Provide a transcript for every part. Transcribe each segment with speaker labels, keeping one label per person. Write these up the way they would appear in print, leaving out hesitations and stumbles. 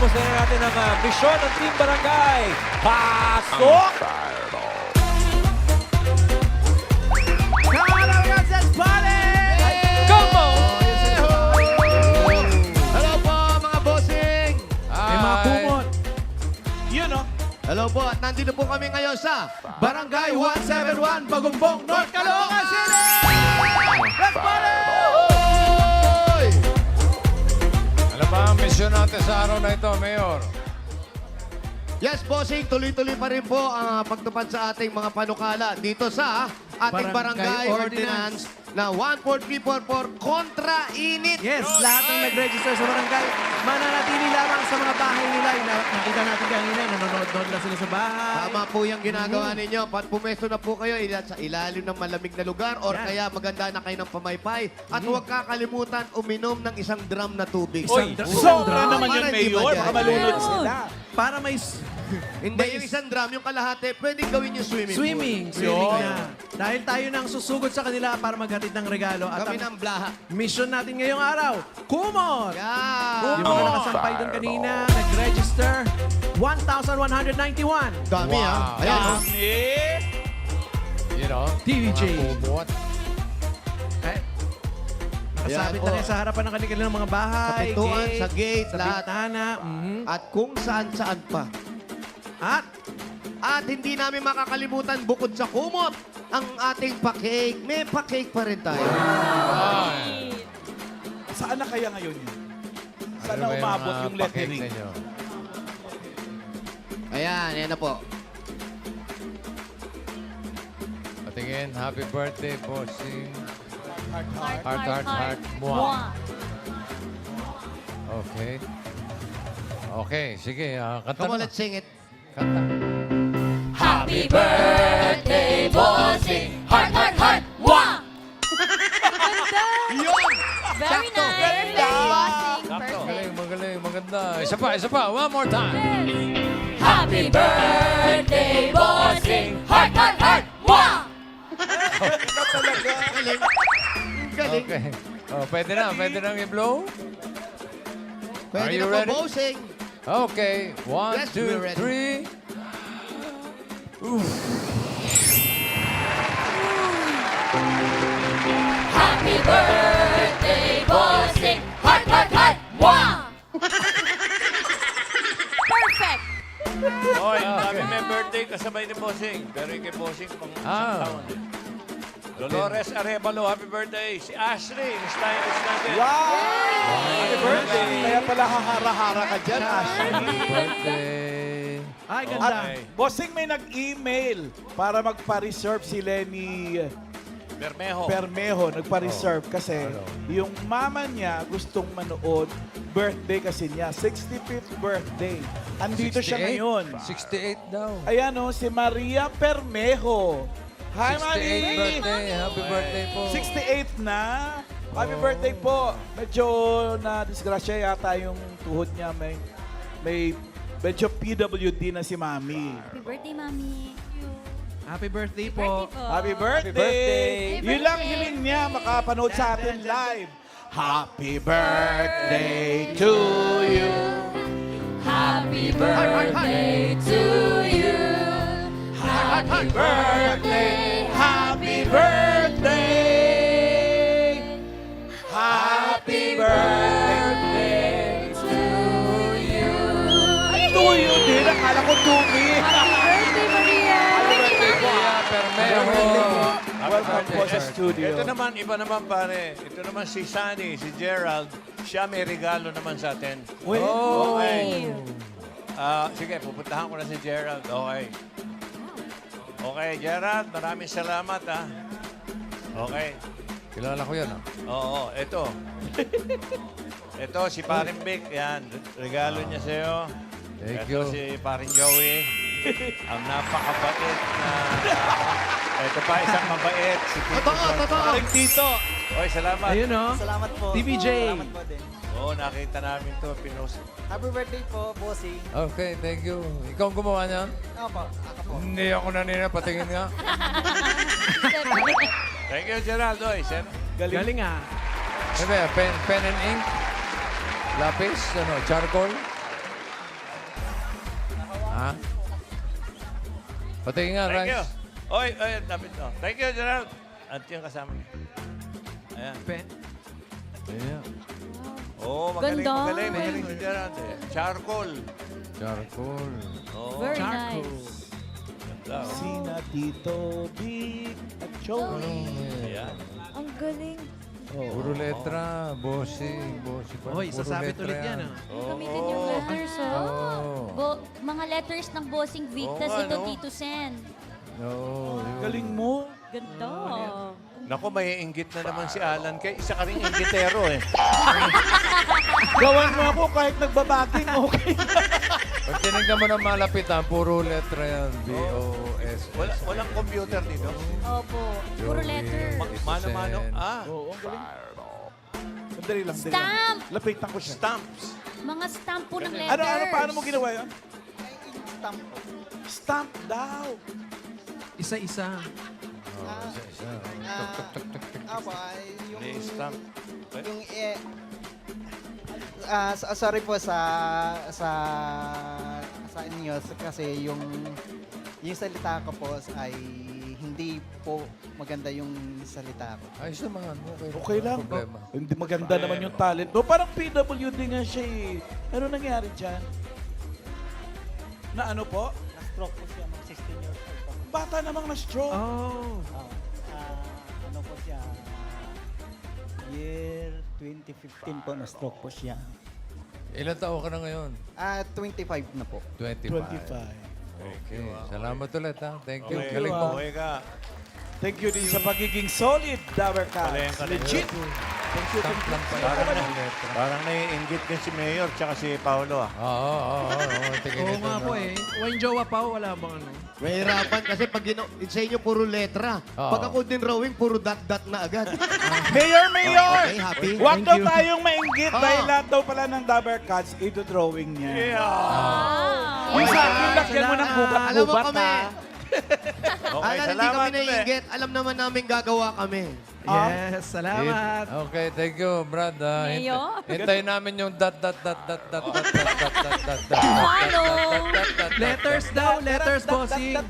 Speaker 1: Kamusta na natin ang misyon ng Team Barangay? Pasok! Come on!
Speaker 2: Hello po mga bossing!
Speaker 3: May mga kumot.
Speaker 1: Yun, no?
Speaker 2: Hello po at nandito po kami ngayon sa Barangay 171 Bagumbong, North Caloocan City! Let's party!
Speaker 3: Ano ba ang misyon natin sa araw na ito, Mayor?
Speaker 2: Yes, bossing, tuloy-tuloy pa rin po ang pagtupad sa ating mga panukala dito sa ating
Speaker 3: Barangay
Speaker 2: Barangay Ordinance na 14344 kontra init.
Speaker 4: Yes, lahat ng nag-register sa barangay, mananatili lamang sa mga bahay nila. Nakita natin kanina, nanonood lang sila sa bahay.
Speaker 2: Tama po yung ginagawa ninyo. Pag pumesto na po kayo sa ilalim ng malamig na lugar or
Speaker 4: Yan.
Speaker 2: kaya maganda na kayo ng pamaypay. At huwag kakalimutan uminom ng isang drum na tubig.
Speaker 1: Uy,
Speaker 4: Isang
Speaker 1: sobra
Speaker 4: drum.
Speaker 1: naman yun,
Speaker 2: Para hindi
Speaker 1: Mayor.
Speaker 2: ba
Speaker 1: Baka
Speaker 2: dyan?
Speaker 1: malunod
Speaker 4: Ayun.
Speaker 1: sila.
Speaker 4: Para may
Speaker 2: Hindi, yung isang drum, yung kalahati, pwedeng gawin yung swimming pool.
Speaker 4: swimming na. Dahil tayo nang susugod sa kanila para maghatid ng regalo. At
Speaker 2: Kami
Speaker 4: ang
Speaker 2: ng blaha.
Speaker 4: mission natin ngayong araw, kumot!
Speaker 2: Yeah.
Speaker 4: Yung mga nakasampay doon kanina, nag-register, 1,191.
Speaker 2: Dami
Speaker 3: Wow.
Speaker 2: ah. Ayan. oh.
Speaker 3: You know?
Speaker 4: TVJ.
Speaker 3: Mga kumot.
Speaker 4: Eh, nakasabit
Speaker 2: Yan,
Speaker 4: na rin sa harapan ng kanilang mga bahay.
Speaker 2: Sa pintuan, sa gate,
Speaker 4: sa
Speaker 2: lahat.
Speaker 4: bintana.
Speaker 2: At kung saan-saan pa.
Speaker 4: At
Speaker 2: hindi namin makakalimutan bukod sa kumot, ang ating pa-cake. May pa-cake pa rin tayo.
Speaker 1: Saan na kaya ngayon yun? Saan
Speaker 3: Ano
Speaker 1: na
Speaker 3: ba
Speaker 1: umabot
Speaker 3: mga
Speaker 1: yung
Speaker 3: pa-cake
Speaker 1: lettering?
Speaker 3: ninyo?
Speaker 2: Ayan, yan na po.
Speaker 3: Patingin, happy birthday, bossing.
Speaker 5: Heart,
Speaker 3: Heart. Mwah. Okay. Okay, sige. Kanta
Speaker 2: Come on,
Speaker 3: na.
Speaker 2: let's sing it.
Speaker 3: Kanta.
Speaker 5: Happy birthday, bossing! Heart, heart, heart! Mwah!
Speaker 2: Yun!
Speaker 5: Very
Speaker 2: Sakto.
Speaker 5: nice.
Speaker 1: Ganda.
Speaker 5: Bossing. Perfect.
Speaker 3: Magaling, maganda. Isa pa. One more time.
Speaker 5: Happy birthday, bossing! Heart, heart, heart! Mwah!
Speaker 2: Galing. Galing.
Speaker 3: Okay. Oh, pwede na i-blow?
Speaker 2: Pwede
Speaker 3: Are you
Speaker 2: na po,
Speaker 3: ready?
Speaker 2: bossing.
Speaker 3: Okay. One,
Speaker 2: Yes,
Speaker 3: two,
Speaker 2: we're ready.
Speaker 3: three.
Speaker 5: Happy birthday, bossing! Heart, heart, heart! Mwah! Perfect!
Speaker 6: Oy, dami may birthday kasabay ni Bossing. Pero yung kay Bossing pang isang taon. Dolores Arevalo, happy birthday. Si Ashley, yung stylist natin.
Speaker 1: Wow! Happy birthday! Kaya pala hahara-hara ka dyan, Ashley.
Speaker 3: Birthday.
Speaker 4: ay, ganda.
Speaker 1: At Bossing may nag-email para magpa-reserve si Lenny
Speaker 6: Bermejo.
Speaker 1: Bermejo. Nagpa-reserve kasi yung mama niya gustong manood birthday kasi niya. 65th birthday. Andito siya
Speaker 3: 68?
Speaker 1: ngayon.
Speaker 3: 68 daw.
Speaker 1: Ayan o, si Maria Bermejo. Hi,
Speaker 3: 68
Speaker 1: Marie!
Speaker 3: birthday. Happy birthday po.
Speaker 1: 68 na. Happy birthday po. Medyo na-disgrasya yata yung tuhod niya. May medyo PWD na si Mami.
Speaker 5: Happy birthday, Mami.
Speaker 4: Happy birthday
Speaker 5: Birthday
Speaker 4: po.
Speaker 5: po.
Speaker 1: Happy birthday!
Speaker 5: birthday!
Speaker 1: Yun lang hiling niya, makapanood sa atin live. Happy birthday to you.
Speaker 5: Happy birthday to you.
Speaker 1: Happy birthday! Happy birthday! Happy birthday
Speaker 5: To you.
Speaker 1: to you din. Akala ko to me.
Speaker 5: Happy birthday, Maria.
Speaker 3: Maria Bermejo.
Speaker 1: Welcome po sa studio.
Speaker 6: Ito naman, iba naman pare. Ito naman si Sunny, si Gerald. Siya may regalo naman sa atin.
Speaker 3: Oh.
Speaker 6: Okay. Sige, pupuntahan ko na si Gerald. Okay. Okay, Gerald, maraming salamat ha. Okay.
Speaker 3: Kilala ko yan.
Speaker 6: Oo, ito. Ito, si Paring Vic. Yan, regalo niya sa'yo.
Speaker 3: Thank
Speaker 6: Ito
Speaker 3: you.
Speaker 6: si Paring Joey. Ang napakabait na... Ito pa, isang mabait. Si Tito
Speaker 2: Totoo,
Speaker 6: John.
Speaker 2: totoo.
Speaker 1: Paring Tito.
Speaker 6: Oy, salamat.
Speaker 4: Ayun o.
Speaker 7: Salamat po.
Speaker 4: TVJ.
Speaker 7: Salamat po din.
Speaker 6: Oo, nakita namin to. Pinost.
Speaker 7: Happy birthday po, bossing.
Speaker 3: Okay, thank you. Ikaw ang gumawa niyan?
Speaker 7: Opo, ako po.
Speaker 3: Hindi ako nanina. Patingin nga.
Speaker 6: Thank you, Gerald. Oy, sir.
Speaker 4: Galing ah.
Speaker 3: Ano ba yan? Pen and ink? Lapis? Charcoal? Ha? Patingin nga,
Speaker 6: Thank you.
Speaker 3: Rice.
Speaker 6: Oy, David. Oh. Thank you, Gerald. At yung kasama niya. Ayan.
Speaker 4: Pen.
Speaker 3: Yeah.
Speaker 6: Oh, magaling,
Speaker 5: Ganda.
Speaker 6: magaling si Gerald. Eh. Charcoal.
Speaker 3: Charcoal.
Speaker 6: Oh,
Speaker 5: Very
Speaker 4: Charcoal.
Speaker 5: nice.
Speaker 6: ganda. Oh.
Speaker 1: Sina Tito Big at Joey.
Speaker 6: Ayan.
Speaker 5: Ang galing.
Speaker 3: Puro letra. Bossing. Bossing.
Speaker 4: Oy,
Speaker 3: Puro
Speaker 4: sasabit
Speaker 3: letra
Speaker 4: ulit yan.
Speaker 3: yan.
Speaker 4: Ah.
Speaker 5: Gamitin yung letters,
Speaker 3: Oh.
Speaker 5: Mga letters ng Bossing Vic,
Speaker 6: Oo
Speaker 5: tas
Speaker 6: nga,
Speaker 5: ito
Speaker 6: no?
Speaker 5: Tito Sen.
Speaker 3: No, yun.
Speaker 1: Galing mo.
Speaker 5: Ganda.
Speaker 6: Naku, may inggit na naman si Alan. Kaya isa ka rin inggitero eh.
Speaker 1: Gawan mo ako kahit nagbabaging, okay.
Speaker 3: Pag tinignan mo ng malapitan, puro letra yan. B-O-S.
Speaker 6: Walang computer dito.
Speaker 5: Opo. Puro letter.
Speaker 6: Mano-mano. Ah,
Speaker 1: Oo, ang galing. Sandali lang, sandali lang.
Speaker 5: Stamp!
Speaker 1: Lapitan ko siya.
Speaker 6: stamps.
Speaker 5: Mga stamp po ng letters.
Speaker 1: Paano mo ginawa yan?
Speaker 7: Stamp po.
Speaker 1: Stamp daw.
Speaker 4: Isa-isa.
Speaker 7: Apo, ay yung...
Speaker 6: May stamp.
Speaker 7: Yung sorry po sa inyo kasi yung salita ko po ay hindi po maganda yung salita ko.
Speaker 3: Ayos naman.
Speaker 1: Okay lang.
Speaker 3: Problema.
Speaker 1: Hindi maganda naman yung talent mo. Parang PWD nga siya eh. Ano nangyari dyan? Na ano po?
Speaker 7: Na-stroke po siya, mga 16 years old po.
Speaker 1: Bata namang na-stroke.
Speaker 4: Oh.
Speaker 7: Ano po siya, year 2015 po na-stroke po siya.
Speaker 3: Ilan taon ka na ngayon?
Speaker 7: 25 na po.
Speaker 3: 25.
Speaker 1: 25.
Speaker 3: Okay. Salamat ulit, ha? Thank you.
Speaker 6: Okay,
Speaker 3: Galing mo.
Speaker 6: okay ka.
Speaker 1: Thank you din sa pagiging solid, Dower Cats.
Speaker 6: Palengke na
Speaker 1: Legit.
Speaker 6: yun.
Speaker 1: Thank you,
Speaker 3: Stamp
Speaker 1: thank you.
Speaker 3: lang pala.
Speaker 6: Parang,
Speaker 3: letra.
Speaker 6: parang naiinggit ka si Mayor tsaka si Paolo ah.
Speaker 3: Oo. Tingin
Speaker 4: Oo
Speaker 3: ito
Speaker 4: nga
Speaker 3: na.
Speaker 4: po eh. Wayne Jowa pa, wala bang ano?
Speaker 2: Mahirapan kasi pag sa inyo puro letra.
Speaker 3: Oo.
Speaker 2: Pag ako din drawing, puro dot-dot na agad.
Speaker 1: Mayor!
Speaker 2: Okay, happy?
Speaker 1: Huwag
Speaker 4: Thank
Speaker 1: daw
Speaker 4: you.
Speaker 1: tayong mainggit
Speaker 2: Oo.
Speaker 1: dahil lahat daw pala ng Dower Cats ito-drawing niya.
Speaker 5: Ah.
Speaker 1: Yung sa akin, lagyan mo ng
Speaker 2: Alam mo
Speaker 1: gubat-gubat
Speaker 2: kami.
Speaker 1: ha.
Speaker 6: Okay,
Speaker 2: Alan, hindi
Speaker 6: salamat
Speaker 2: kami
Speaker 6: ulit.
Speaker 2: naiingit. Alam naman namin gagawa kami.
Speaker 4: Yes, salamat.
Speaker 3: Okay, thank you, Brad.
Speaker 5: Mayor.
Speaker 3: Hintayin namin yung dot.
Speaker 5: Follow.
Speaker 4: Letters daw, letters, Bossing.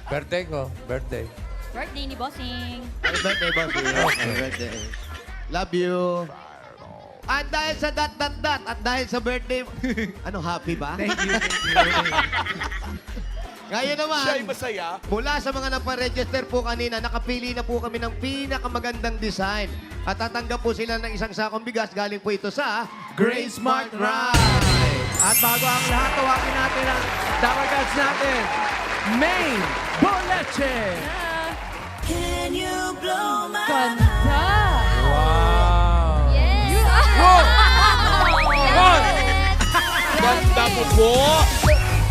Speaker 3: Birthday ko. Birthday.
Speaker 5: Birthday ni Bossing.
Speaker 2: Happy birthday, boss. Happy birthday. Love you. At dahil sa dot at dahil sa birthday, ano, happy ba?
Speaker 4: Thank you.
Speaker 2: Ngayon naman,
Speaker 1: Siya ay masaya.
Speaker 2: mula sa mga naparegister po kanina, nakapili na po kami ng pinakamagandang design. At tatanggap po sila ng isang sakong bigas. Galing po ito sa
Speaker 4: Grain Smart Rice. At bago ang lahat, tawagin natin ang Dower Cats natin. Main Boleche.
Speaker 5: Ganda.
Speaker 3: Wow.
Speaker 5: Yes.
Speaker 1: Ganda mo po.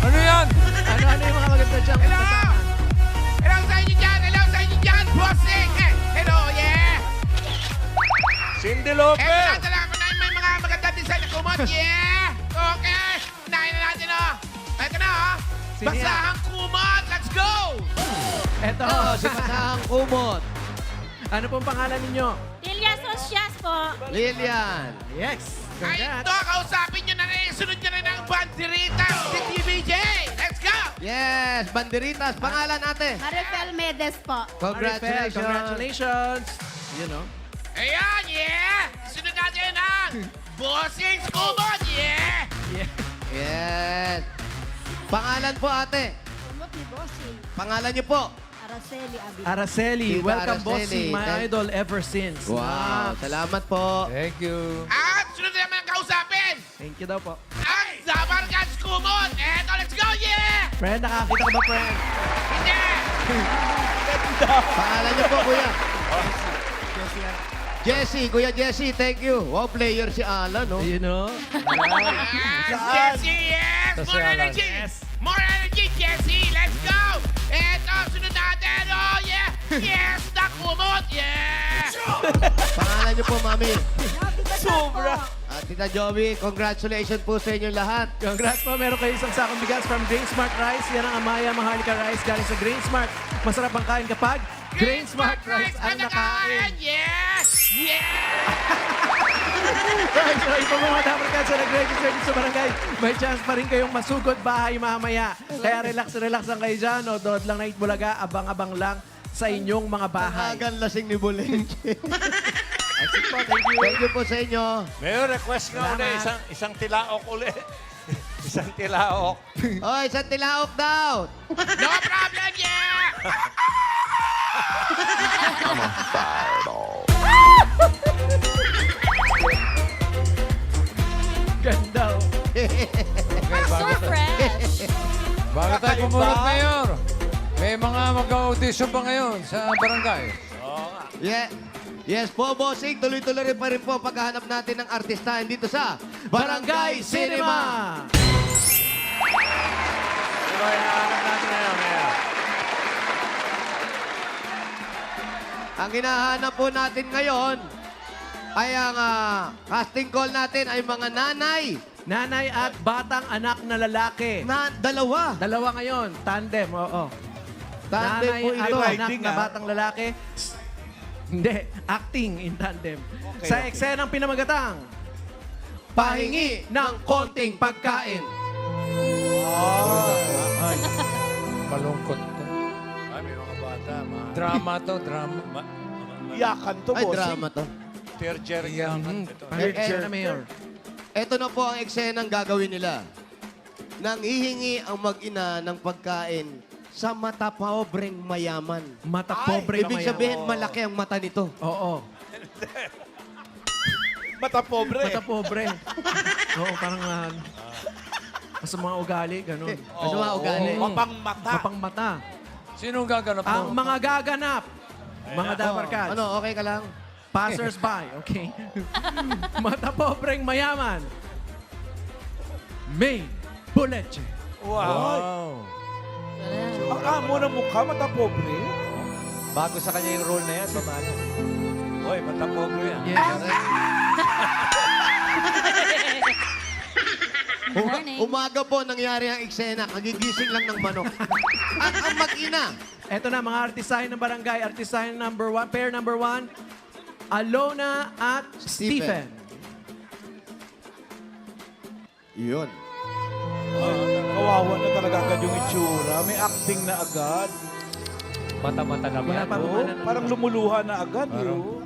Speaker 3: Ano yan?
Speaker 4: Ano yung mga maganda dyan?
Speaker 8: Hello sa inyo dyan! Hello sa inyo dyan! Bossing! Hello, yeah!
Speaker 6: Cindy
Speaker 8: Eh,
Speaker 6: Lopez!
Speaker 8: pinadala ko na may mga maganda design na kumot, yeah! Okay! Unahin na natin, oh! Ito na, oh!
Speaker 4: Sino yan?
Speaker 8: Basahang kumot! Let's go!
Speaker 4: Eto.
Speaker 2: si Pasahang Kumot,
Speaker 4: Ano pong pangalan ninyo?
Speaker 5: Lilia Socias po.
Speaker 2: Lilian.
Speaker 4: Yes.
Speaker 8: Ay, ito! Kausapin nyo na rin! Sunod nyo rin ang banderita si TVJ! Let's go!
Speaker 2: Yes, banderitas. Pangalan ate.
Speaker 5: Marifel Medes po.
Speaker 2: Congratulations.
Speaker 4: Congratulations. You know.
Speaker 8: Ayan, yeah! Sunod natin ang Bossing Kumot, yeah!
Speaker 2: Yes. Pangalan po ate.
Speaker 5: Kumot ni Bossing.
Speaker 2: Pangalan niyo po.
Speaker 5: Araceli Abi.
Speaker 4: Araceli,
Speaker 2: Tita
Speaker 4: welcome
Speaker 2: Araceli.
Speaker 4: Bossing, my
Speaker 2: Thank-
Speaker 4: idol ever since.
Speaker 2: Wow, salamat po.
Speaker 3: Thank you.
Speaker 8: At sunod naman ang kausapin!
Speaker 4: Thank you daw po.
Speaker 8: Ang Zabarkats Kumot! Eto, let's go, yeah!
Speaker 4: Friend, nakakita ka ba, friend?
Speaker 8: Hindi!
Speaker 2: Pangalan niyo po, kuya. Jesse, Kuya Jesse, thank you. Wow, player si Alan, no?
Speaker 4: You know?
Speaker 8: Yes, Jesse, yes!
Speaker 3: Ito si
Speaker 8: More
Speaker 3: Alan.
Speaker 8: energy! More energy, Jesse! Let's go! Eto, sunod natin! Oh, yeah! Yes, na kumot! Yeah!
Speaker 2: Pangalan niyo po, mami.
Speaker 1: Sobra.
Speaker 2: At Tita Joey, congratulations po sa inyo lahat.
Speaker 4: Congrats po, meron kayo isang sakong bigas from Grain Smart Rice. Yan ang Amaya Maharlika Rice galing sa Grain Smart. Masarap ang kain kapag Grain Smart Rice ang nakain.
Speaker 8: Yes! Yeah!
Speaker 4: Right, so iba mga dapat sa nag-register dito sa barangay, may chance pa rin kayong masugod bahay mamaya. Kaya relax lang kayo dyan. No? Doon lang na Itbulaga, abang-abang lang sa inyong mga bahay.
Speaker 2: Agan lasing ni Bulenche. Thank you po sa inyo.
Speaker 6: Mayor, request nga ulit. Isang tilaok ulit. Isang tilaok.
Speaker 2: Oh, isang tilaok daw.
Speaker 8: No problem, yeah!
Speaker 4: Ganda. Oh.
Speaker 3: So
Speaker 5: fresh.
Speaker 3: Bago tayo pumunod, Mayor. May mga mag-audition pa ngayon sa barangay.
Speaker 2: Yeah. Yes po, bossing. Tuloy-tuloy rin pa rin po paghahanap natin ng artistahin dito sa
Speaker 4: Barangay Cinema!
Speaker 6: Sino yung hinahanap natin ngayon, Mayor?
Speaker 2: Ang hinahanap po natin ngayon ay ang casting call natin ay mga nanay.
Speaker 4: Nanay at batang anak na lalaki.
Speaker 2: Dalawa.
Speaker 4: Dalawa ngayon, tandem, oo.
Speaker 2: Tandem
Speaker 4: Nanay
Speaker 2: po
Speaker 4: at
Speaker 2: ito.
Speaker 4: anak na batang lalaki. Hindi, acting in tandem. Sa eksenang pinamagatang, pahingi ng konting pagkain.
Speaker 3: Malungkot to.
Speaker 6: Ay, may mga bata.
Speaker 3: Drama to, drama.
Speaker 1: Iyakan to,
Speaker 2: Ay,
Speaker 1: bossing.
Speaker 2: drama to.
Speaker 6: Tertiary
Speaker 3: Yan.
Speaker 6: yakan. Ito.
Speaker 4: Picture na mayor.
Speaker 2: Ito na po ang eksenang gagawin nila. Nang hihingi ang mag-ina ng pagkain sa mata pobreng mayaman.
Speaker 4: Mata pobre
Speaker 2: Ibig
Speaker 4: mamaya.
Speaker 2: sabihin, malaki ang mata nito.
Speaker 4: Oo.
Speaker 1: Mata pobre.
Speaker 4: Mata pobre. Oo, parang sa mga ugali, ganun.
Speaker 2: Kasi mga ugali.
Speaker 1: Mapang mata.
Speaker 4: Mapang mata.
Speaker 3: Sinong gaganap
Speaker 4: Ang
Speaker 3: mo?
Speaker 4: mga gaganap, mga dabarkads,
Speaker 2: Ano, okay ka lang?
Speaker 4: passers-by, okay? Mata pobreng mayaman. May Buleche.
Speaker 6: Wow.
Speaker 1: Ang amo ng mukha, mata pobre.
Speaker 7: Bago sa kanya yung role na yan, mamano.
Speaker 6: Hoy, mata pobre yan.
Speaker 4: Yes.
Speaker 5: Morning.
Speaker 2: Umaga po nangyari ang eksena. Kagigising lang ng manok. At ang mag-ina.
Speaker 4: Eto na, mga artistahin ng barangay. Artistahin number 1, pair number 1, Alona at Stephen.
Speaker 2: Yun.
Speaker 1: Kawawa na talaga agad yung itsura. May acting na agad.
Speaker 7: Mata-mata naman.
Speaker 4: Wala pa
Speaker 1: Oh,
Speaker 4: bumanan.
Speaker 1: parang lumuluha na agad.
Speaker 3: Parang,
Speaker 1: Oh.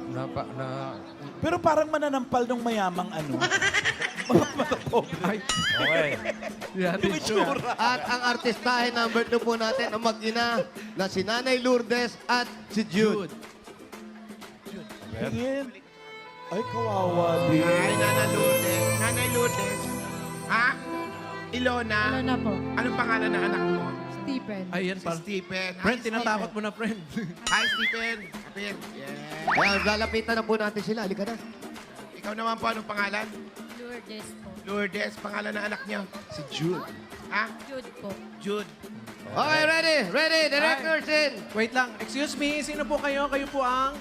Speaker 1: Pero parang mananampal ng mayamang ano. Mata pobre.
Speaker 4: Ay,
Speaker 6: Okay.
Speaker 1: Yung itsura.
Speaker 2: At ang artistahin number 2 po natin, ang mag-ina na si Nanay Lourdes at si Jude.
Speaker 1: Tingin. Ay, kawawa din.
Speaker 8: Ay, Nanay Lourdes. Ha? Ilona.
Speaker 5: Ano na po?
Speaker 8: Anong pangalan ng anak mo?
Speaker 5: Stephen.
Speaker 4: ayan
Speaker 8: Si
Speaker 4: pa.
Speaker 8: Stephen. Hi,
Speaker 4: Friend, tinatakot mo na, friend.
Speaker 8: Hi, Stephen. Stephen. Yeah.
Speaker 2: Kaya lalapitan na po natin sila. Halika na.
Speaker 8: Ikaw naman po, anong pangalan?
Speaker 5: Lourdes po.
Speaker 8: Lourdes. Pangalan ng anak niyo? Si Jude. Ha?
Speaker 5: Jude po.
Speaker 8: Jude.
Speaker 2: Okay, ready? Ready? Directors in.
Speaker 4: Wait lang. Excuse me, sino po kayo? Kayo po ang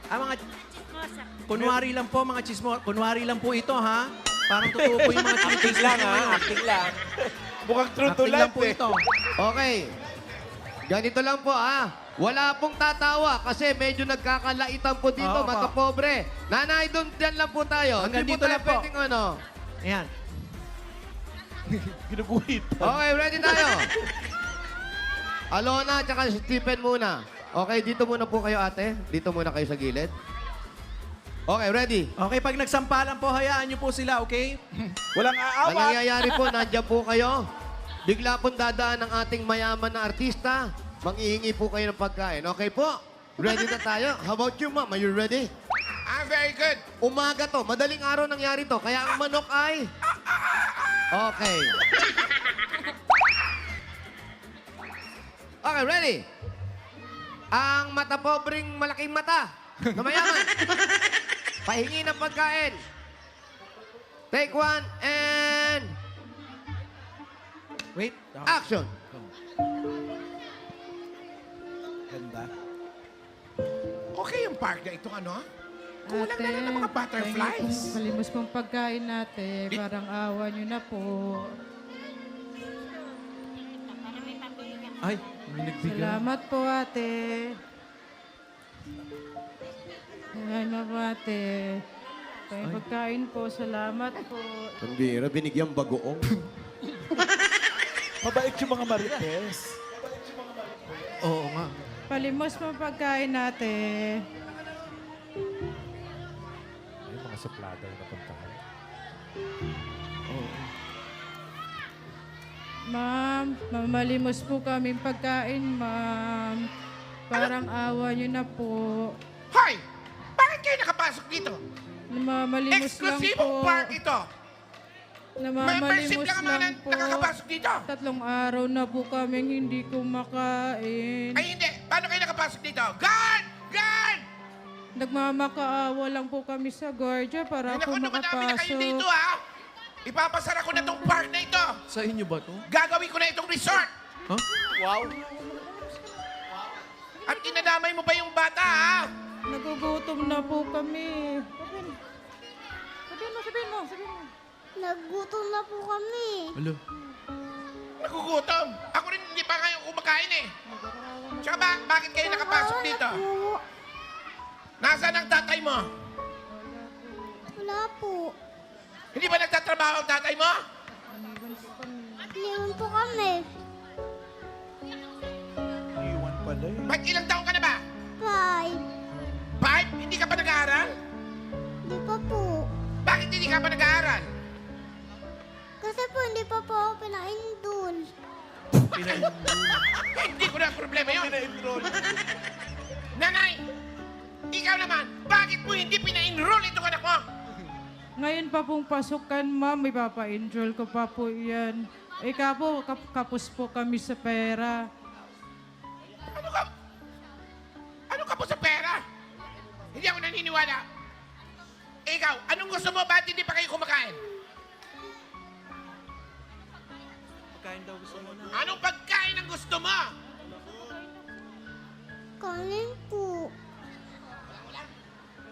Speaker 4: mga...
Speaker 5: Chismosa.
Speaker 4: Kunwari lang po, mga chismo. Kunwari lang po ito, ha? Parang totoo po yung mga chismis lang, ha?
Speaker 7: Acting lang.
Speaker 1: Mukhang true to
Speaker 4: Acting lang
Speaker 1: life
Speaker 4: po
Speaker 1: eh.
Speaker 4: ito.
Speaker 2: Okay. Ganito lang po, ha? Wala pong tatawa kasi medyo nagkakalaitan po dito,
Speaker 4: Oo,
Speaker 2: mata pobre. Nanay, doon dyan lang po tayo.
Speaker 4: Hanggang
Speaker 2: Hindi
Speaker 4: dito
Speaker 2: tayo
Speaker 4: lang po.
Speaker 2: pwedeng ano.
Speaker 4: Ayan.
Speaker 1: Ginuguhit.
Speaker 2: Okay, ready tayo. Alona at saka si Stephen muna. Okay, dito muna po kayo, ate. Dito muna kayo sa gilid. Okay, ready?
Speaker 4: Okay, pag nagsampalan po, hayaan niyo po sila, okay?
Speaker 1: Walang
Speaker 2: Ang
Speaker 1: aawat.
Speaker 2: nangyayari po, nandiyan po kayo. Bigla pong dadaan ng ating mayaman na artista. Manghihingi po kayo ng pagkain. Okay po? Ready na tayo? How about you, ma'am? Are you ready?
Speaker 8: I'm very good.
Speaker 2: Umaga to. Madaling araw nangyari to. Kaya ang manok ay... Okay. Okay, ready? Ang mata pobreng malaking mata na mayaman. Pahingi ng pagkain. Take one and
Speaker 4: Wait.
Speaker 2: action.
Speaker 1: Ganda.
Speaker 8: Okay yung park na itong ano? Kulang na lang ng mga butterflies.
Speaker 9: Malimos pong pagkain natin. Parang awa nyo na po.
Speaker 4: Ay, may nagbigay.
Speaker 9: Salamat po, ate. Salamat po, ate. Pagkain po, salamat po.
Speaker 2: Pambira, binigyan bagoong.
Speaker 1: Mabait yung mga marites.
Speaker 4: Oo nga.
Speaker 9: Palimos mo pagkain natin.
Speaker 3: Yung mga suplada na puntahan.
Speaker 9: Ma'am, mamalimos po kaming pagkain, ma'am. Parang awa niyo na po.
Speaker 8: Hoy! Bakit kayo nakapasok dito?
Speaker 9: Namamalimos lang po.
Speaker 8: Eksklusibong park ito. Membership
Speaker 9: Namamalimos
Speaker 8: lang ang mga
Speaker 9: lang po.
Speaker 8: nakakapasok dito.
Speaker 9: 3 araw na po kaming hindi kumakain.
Speaker 8: Ay hindi, paano kayo nakapasok dito? Guard! Guard!
Speaker 9: Nagmamakaawa lang po kami sa guardia
Speaker 8: Ay
Speaker 9: para
Speaker 8: naku,
Speaker 9: po
Speaker 8: dumadami na kayo dito
Speaker 9: makapasok.
Speaker 8: ha! Ipapasara ko na tong park na ito.
Speaker 4: Sa inyo ba to?
Speaker 8: Gagawin ko na itong resort.
Speaker 4: Huh?
Speaker 8: Wow. At inadamay mo ba yung bata ha?
Speaker 9: Nagugutom na po kami. Sabihin mo.
Speaker 5: Nagutom na po kami.
Speaker 4: Alo.
Speaker 8: Nagugutom. Ako rin hindi pa ngayon kumakain eh. Tsaka bakit kayo nakapasok dito? Nasaan ang tatay mo?
Speaker 5: Wala po.
Speaker 8: Hindi ba nagtatrabaho ang tatay mo?
Speaker 5: Iniwan po kami.
Speaker 1: Iwan pala eh.
Speaker 8: Ba't ilang taon ka na ba?
Speaker 5: 5.
Speaker 8: 5? Hindi ka pa nag-aaral?
Speaker 5: Di pa po.
Speaker 8: Bakit hindi ka pa nag-aaral?
Speaker 5: Kasi po hindi pa po ako pinaindul.
Speaker 8: Hindi ko na problema yun. Nanay, ikaw naman, bakit mo hindi pina-enroll itong anak mo?
Speaker 9: Ngayon pa pong pasukan, ma'am. Ipapa-enroll ko pa po yan. Ika po, kapos po kami sa pera.
Speaker 8: Ano ka po sa pera? Hindi ako naniniwala. Ikaw, anong gusto mo? Ba't hindi pa kayo kumakain?
Speaker 4: Pagkain daw gusto mo na.
Speaker 8: Anong pagkain ang gusto mo?
Speaker 5: Kanin po.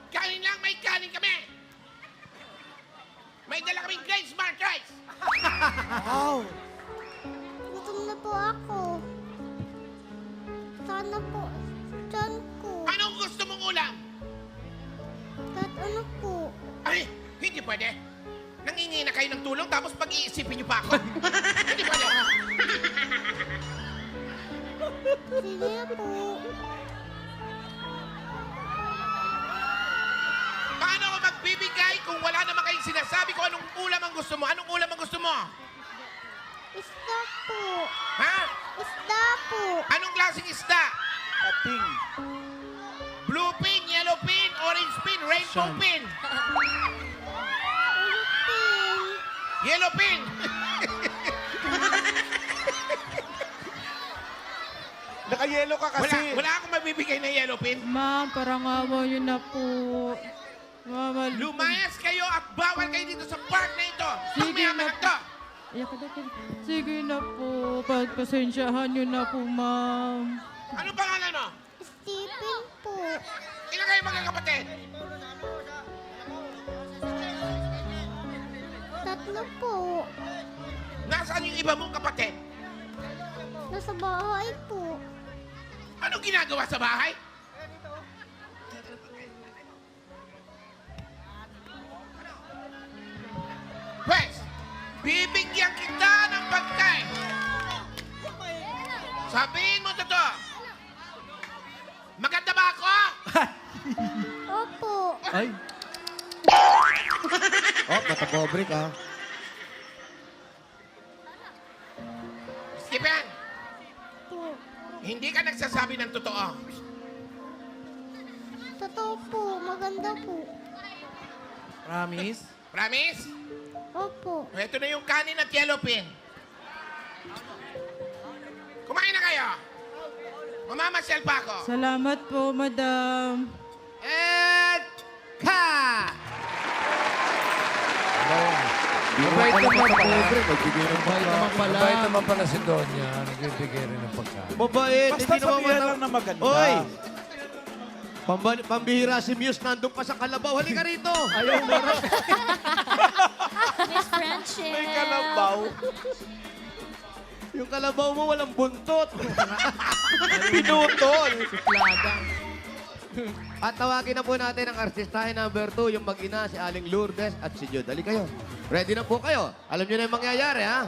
Speaker 8: Kanin lang, may kanin kami. May dala kaming Great Smart Rice.
Speaker 5: Gutom na po ako. Sana po. Diyan ko.
Speaker 8: Anong gusto mong ulam?
Speaker 5: Kahit ano po.
Speaker 8: Ay, hindi pwede. Nangingi na kayo ng tulong tapos pag-iisipin niyo pa ako. Hindi pwede.
Speaker 5: Sige na po.
Speaker 8: Paano ako magbibigay kung wala naman kayong sinasabi ko anong ulam ang gusto mo? Anong ulam ang gusto mo?
Speaker 5: Isda po.
Speaker 8: Ha?
Speaker 5: Isda po.
Speaker 8: Anong klaseng isda?
Speaker 1: Ating.
Speaker 8: Blue pin, yellow pin, orange pin, rainbow pin.
Speaker 5: Ulupin.
Speaker 8: Yellow pin.
Speaker 1: Naka-yellow ka kasi.
Speaker 8: Wala akong mabibigay na yellow pin.
Speaker 9: Ma'am, parang awa niyo na po.
Speaker 8: Lumayas kayo at bawal kayo dito sa park na ito.
Speaker 9: Sige
Speaker 8: Mayaman
Speaker 9: na
Speaker 8: na to.
Speaker 9: Iyak ka daw. Sige na po. Pagpasensyahan niyo na po, ma'am.
Speaker 8: Anong pangalan mo?
Speaker 5: Stephen po.
Speaker 8: Ilan kayo magkakapatid?
Speaker 5: 3 po.
Speaker 8: Nasaan yung iba mong kapatid?
Speaker 5: Nasa bahay po.
Speaker 8: Anong ginagawa sa bahay? Pwes, bibigyan kita ng pagkain. Sabihin mo totoo. Maganda ba ako?
Speaker 5: Opo.
Speaker 4: Ay.
Speaker 2: Oh, matapobre ka.
Speaker 8: Stephen,
Speaker 5: Po.
Speaker 8: hindi ka nagsasabi ng totoo.
Speaker 5: Totoo po. Maganda po.
Speaker 4: Promise?
Speaker 8: Promise?
Speaker 5: Opo.
Speaker 8: Ito na yung kanin at yellow pin. Kumain na kayo. Mamamasyal pa ako.
Speaker 9: Salamat po, madam.
Speaker 2: And ka!
Speaker 3: Mabait naman pala.
Speaker 2: Magbigay ng
Speaker 3: Mabait naman pala. Mabait naman pala si Donya. Nagbibigay rin ng pagkain.
Speaker 2: Mabait.
Speaker 1: Basta sabihan lang na maganda.
Speaker 2: Oy! Pambihira si Muse, nandun pa sa Kalabaw. Halika rito!
Speaker 4: Ayaw mo na.
Speaker 5: Miss Friendship.
Speaker 1: May kalabaw.
Speaker 2: Yung Kalabaw mo walang buntot.
Speaker 1: Pinutol.
Speaker 4: Suplada.
Speaker 2: At tawagin na po natin ang artistahin number 2, yung mag-ina, si Aling Lourdes at si Jude. Dali kayo. Ready na po kayo. Alam niyo na yung mangyayari, ha?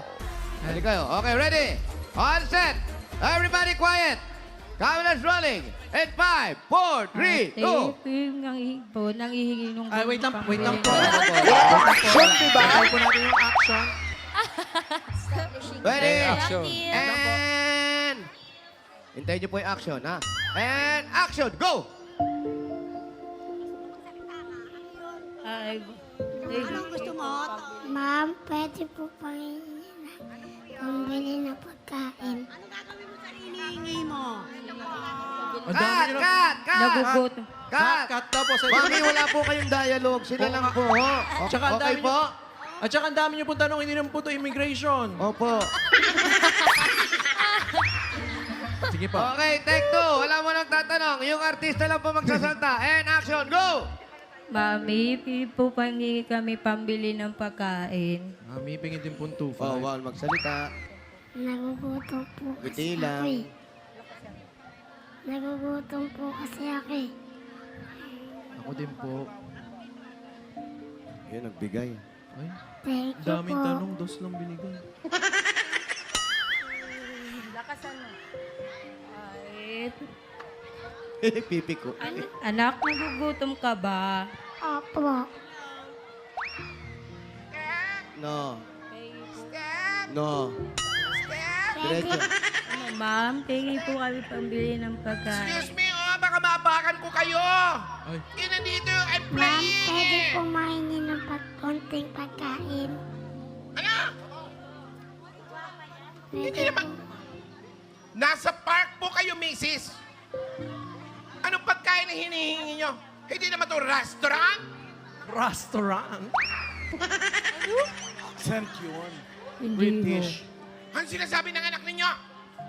Speaker 2: Dali kayo. Okay, ready? On set. Everybody quiet. Cameras rolling. In 5, 4, 3, 2.
Speaker 9: Nangihingi nung...
Speaker 4: Ay, wait lang po.
Speaker 1: Action, di ba?
Speaker 4: Try po natin yung action.
Speaker 2: Ready?
Speaker 3: Action.
Speaker 2: And... Hintayin niyo po yung action, ha? And action, go!
Speaker 5: Ma'am, pwede po pambili na pagkain.
Speaker 4: Ang dami nyo na.
Speaker 2: Cut!
Speaker 9: Nagugutom.
Speaker 4: Cut daw po sa
Speaker 2: Mami, wala po kayong dialogue. Sila lang po, ho?
Speaker 4: Tsaka ang
Speaker 2: Okay
Speaker 4: dami
Speaker 2: po?
Speaker 4: At saka ang dami nyo pong tanong, hindi naman po ito immigration.
Speaker 2: Opo.
Speaker 4: Sige po.
Speaker 2: Okay, take 2. Wala mo nang tatanong. Yung artista lang po magsasalta. And action, go!
Speaker 9: Mami, po pangi kami pambili ng pagkain.
Speaker 4: Mami, pingin din po 2-5.
Speaker 2: Bawal magsalita.
Speaker 5: Nagugutom po
Speaker 2: Ngiti
Speaker 5: kasi
Speaker 2: lang.
Speaker 5: ako eh. Nagugutom po kasi ako eh.
Speaker 4: Ako din po.
Speaker 2: Yun, nagbigay.
Speaker 4: Ay,
Speaker 5: Thank you
Speaker 4: daming
Speaker 5: po.
Speaker 4: tanong, 2 lang binigay.
Speaker 2: Pipi ko.
Speaker 9: Anak, nagugutom ka ba?
Speaker 5: Opo.
Speaker 2: No. No. Diretso.
Speaker 9: Ma'am, tingin po kami pambili ng pagkain.
Speaker 8: Excuse me, baka maapakan ko kayo.
Speaker 4: Ay.
Speaker 8: Yun, nandito yung
Speaker 5: Ma'am,
Speaker 8: employee.
Speaker 5: pwede po mahingi ng konting pagkain.
Speaker 8: Ano?
Speaker 5: Pwede
Speaker 8: Hindi naman. Nasa park po kayo, misis. Anong pagkain na hinihingi nyo? Hindi naman to restaurant?
Speaker 4: Restaurant?
Speaker 1: Accent yun.
Speaker 9: Hindi
Speaker 1: British.
Speaker 8: Ano sinasabi ng anak ninyo?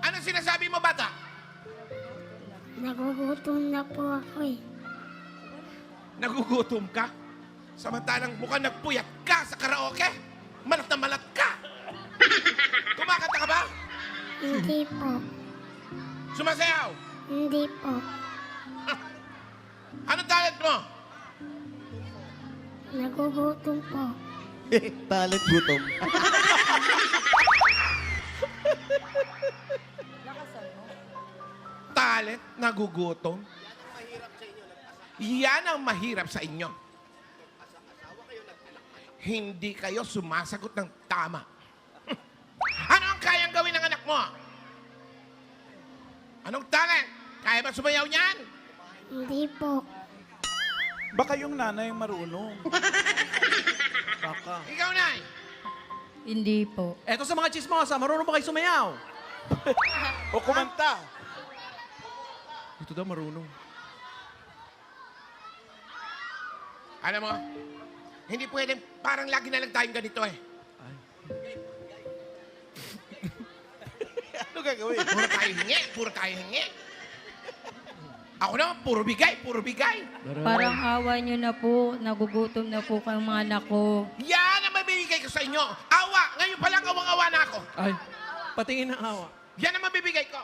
Speaker 8: Anong sinasabi mo, bata?
Speaker 5: Nagugutom na po ako eh.
Speaker 8: Nagugutom ka? Samantalang mukhang nagpuyat ka sa karaoke? Malat na malat ka! Kumakanta ka ba?
Speaker 5: Hindi po.
Speaker 8: Sumasayaw?
Speaker 5: Hindi po.
Speaker 8: Anong talent mo?
Speaker 5: Nagugutom po.
Speaker 2: Talent gutom.
Speaker 8: Talent, nagugutom. Yan ang mahirap sa inyo. Hindi kayo sumasagot ng tama. Ano ang kayang gawin ng anak mo? Anong talent? Kaya ba sumayaw niyan?
Speaker 5: Hindi po.
Speaker 1: Baka yung nanay marunong. Baka.
Speaker 8: Ikaw, Nay.
Speaker 9: Hindi po.
Speaker 4: Eto sa mga chismosa, marunong ba kayo sumayaw?
Speaker 1: O kumanta.
Speaker 4: Ito daw marunong.
Speaker 8: Alam mo, hindi pwedeng parang lagi na lang tayong ganito eh.
Speaker 1: Ano gagawin?
Speaker 8: Puro tayo hingi, puro tayo hingi. Ako naman, puro bigay, puro bigay.
Speaker 9: Parang awa nyo na po. Nagugutom na po kayong mga anak ko.
Speaker 8: Yan ang mabibigay ko sa inyo. Awa! Ngayon pa lang awang-awa na ako.
Speaker 4: Ay, patingin ng awa.
Speaker 8: Yan ang mabibigay ko.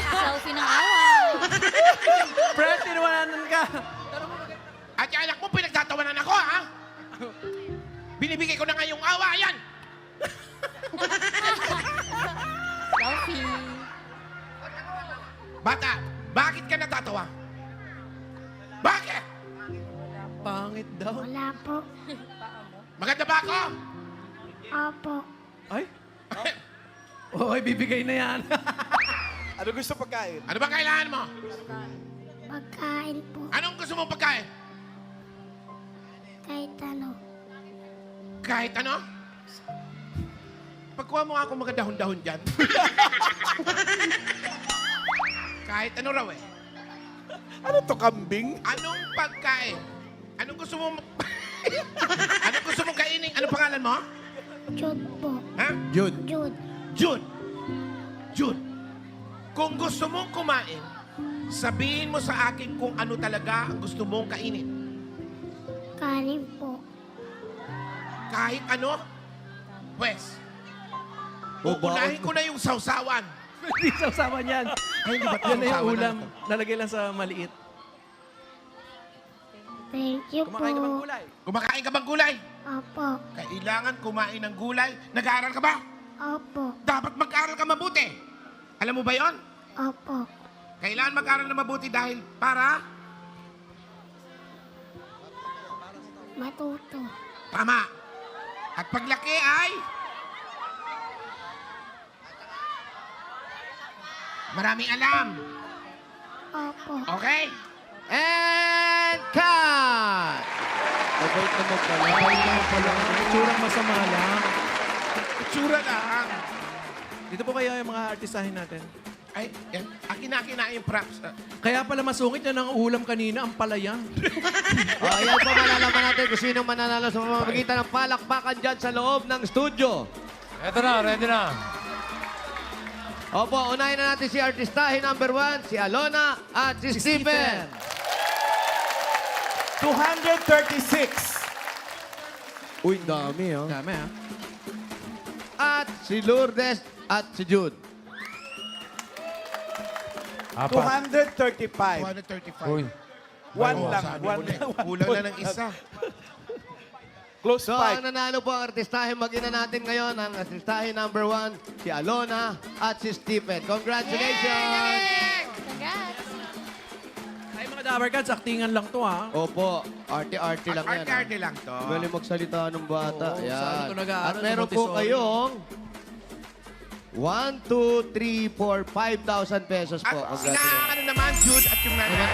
Speaker 5: Selfie ng awa.
Speaker 4: Fred, tinawanan ka.
Speaker 8: At yung anak mo, pinagtatawanan ako, ha? Binibigay ko na nga yung awa, yan!
Speaker 5: Selfie.
Speaker 8: Bata, bakit ka natatawa? Bakit?
Speaker 4: Pangit daw.
Speaker 5: Wala po.
Speaker 8: Maganda ba ako?
Speaker 5: Opo.
Speaker 4: Ay? Oy, bibigay na yan.
Speaker 1: Ano gusto pagkain?
Speaker 8: Ano ba kailangan mo?
Speaker 5: Pagkain po.
Speaker 8: Anong gusto mong pagkain?
Speaker 5: Kahit ano.
Speaker 8: Kahit ano? Pagkuha mo nga ako mga dahon-dahon dyan. Kahit ano raw eh.
Speaker 1: Ano to, kambing?
Speaker 8: Anong pagkain? Anong gusto mo... Anong gusto mong kainin? Anong pangalan mo?
Speaker 5: Jude po.
Speaker 8: Ha?
Speaker 2: Jude.
Speaker 5: Jude.
Speaker 8: Jude. Jude. Kung gusto mong kumain, sabihin mo sa akin kung ano talaga ang gusto mong kainin.
Speaker 5: Kanin po.
Speaker 8: Kahit ano, pwes.
Speaker 2: Babaon
Speaker 8: Uunahin ko na yung sausawan.
Speaker 4: Hindi sausawan yan.
Speaker 8: Ay, hindi ba
Speaker 4: Yan na yung
Speaker 8: sausawan
Speaker 4: ulam.
Speaker 8: na?
Speaker 4: Nalagay lang sa maliit.
Speaker 5: Thank you po.
Speaker 4: Kumakain ka bang gulay?
Speaker 8: Kumakain ka bang gulay?
Speaker 5: Opo.
Speaker 8: Kailangan kumain ng gulay. Nag-aaral ka ba?
Speaker 5: Opo.
Speaker 8: Dapat mag-aaral ka mabuti. Alam mo ba yon?
Speaker 5: Opo.
Speaker 8: Kailangan mag-aaral na mabuti dahil para...
Speaker 5: Matuto.
Speaker 8: Tama. At paglaki ay... Maraming alam.
Speaker 5: Opo.
Speaker 8: Okay?
Speaker 2: And cut! Mabait naman pala.
Speaker 4: Mabait naman pala. Itsurang masama lang.
Speaker 8: Itsura lang.
Speaker 4: Dito po kayo yung mga artistahin natin.
Speaker 8: Ay, yan. Akin-akina yung props.
Speaker 4: Kaya pala masungit yan ang ulam kanina, ang palayan.
Speaker 2: Ayan po, malalaman natin kung sinong mananalo sa pamamagitan ng palakpakan dyan sa loob ng studio.
Speaker 3: Eto na, ready na.
Speaker 2: Opo, unahin na natin si artistahin number 1, si Alona at si Stephen.
Speaker 1: 236.
Speaker 2: Uy, dami oh.
Speaker 4: Dami ha.
Speaker 2: At si Lourdes at si Jude.
Speaker 1: 235.
Speaker 8: 135.
Speaker 3: Uy.
Speaker 1: One lang.
Speaker 8: Sabi
Speaker 1: One
Speaker 8: mo na,
Speaker 1: lang.
Speaker 8: kulang na ng isa.
Speaker 1: Close
Speaker 2: So, ang
Speaker 1: five.
Speaker 2: nanalo po ang artistahin mag-ina natin ngayon, ang artistahin number 1, si Alona at si Stephen. Congratulations!
Speaker 5: Congrats.
Speaker 4: Ay mga Dabarkads, aktingan lang to ha.
Speaker 2: Opo, arte-arte lang yan.
Speaker 8: Arte-arte lang to.
Speaker 2: Galing magsalita ng bata.
Speaker 4: Oo, saan ito nag-aaral
Speaker 2: At
Speaker 4: sa
Speaker 2: meron po
Speaker 4: Montessori?
Speaker 2: kayong 1, 2, 3, 4, 5,000 pesos po. Congratulations.
Speaker 8: Inaano naman, Jude at yung nanay.
Speaker 2: 1,000.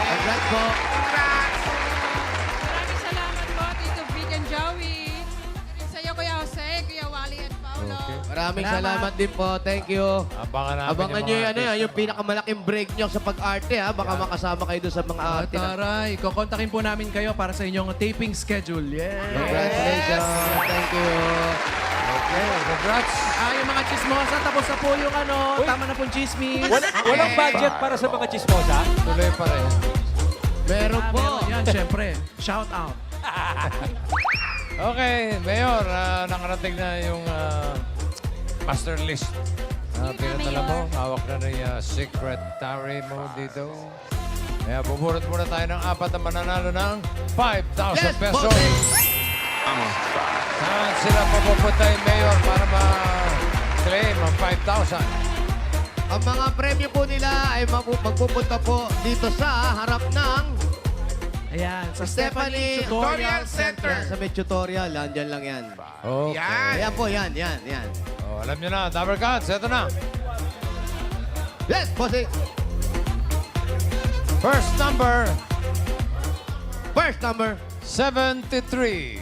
Speaker 2: Congrats po.
Speaker 8: Congrats!
Speaker 9: Maraming salamat po, Tito Vic and Joey. Sa iyo, Kuya Jose, Kuya Wally at Paolo.
Speaker 2: Maraming salamat din po. Thank you.
Speaker 3: Abangan namin
Speaker 2: Abangan
Speaker 3: yung
Speaker 2: nyo
Speaker 3: mga
Speaker 2: yung,
Speaker 3: artista.
Speaker 2: yung pinakamalaking break nyo sa pag-arte. Ha? Baka makasama kayo doon sa mga arte. na-
Speaker 4: Taray, kukontakin po namin kayo para sa inyong taping schedule. Yeah.
Speaker 2: Congratulations. Thank you.
Speaker 3: Okay, congrats.
Speaker 4: Yung mga chismosa, tapos na po yung tama na pong chismis.
Speaker 6: Walang budget para sa mga chismosa?
Speaker 3: Tuloy pa rin.
Speaker 2: Meron po.
Speaker 4: Meron yan, syempre. Shout out.
Speaker 3: Okay, Mayor, nakarating na yung master list. Pinatala mo, hawak na ng secretary mo dito. Kaya bubunot muna tayo ng 4 na mananalo ng 5,000
Speaker 2: Yes,
Speaker 3: pesos.
Speaker 2: bossing!
Speaker 3: Saan sila papupunta yung Mayor para ma-claim ang 5,000?
Speaker 2: Ang mga premyo po nila ay magpupunta po dito sa harap ng
Speaker 4: Ayan, sa
Speaker 2: Stephanie
Speaker 4: Stephanie Tutorial Center.
Speaker 2: sa may tutorial. Andyan lang yan.
Speaker 3: Okay.
Speaker 8: Yan.
Speaker 2: Ayan po, yan.
Speaker 3: Oh, alam nyo na, Dabarkads, eto na.
Speaker 2: Yes, bossing!
Speaker 3: First number,
Speaker 2: First number,
Speaker 3: 73.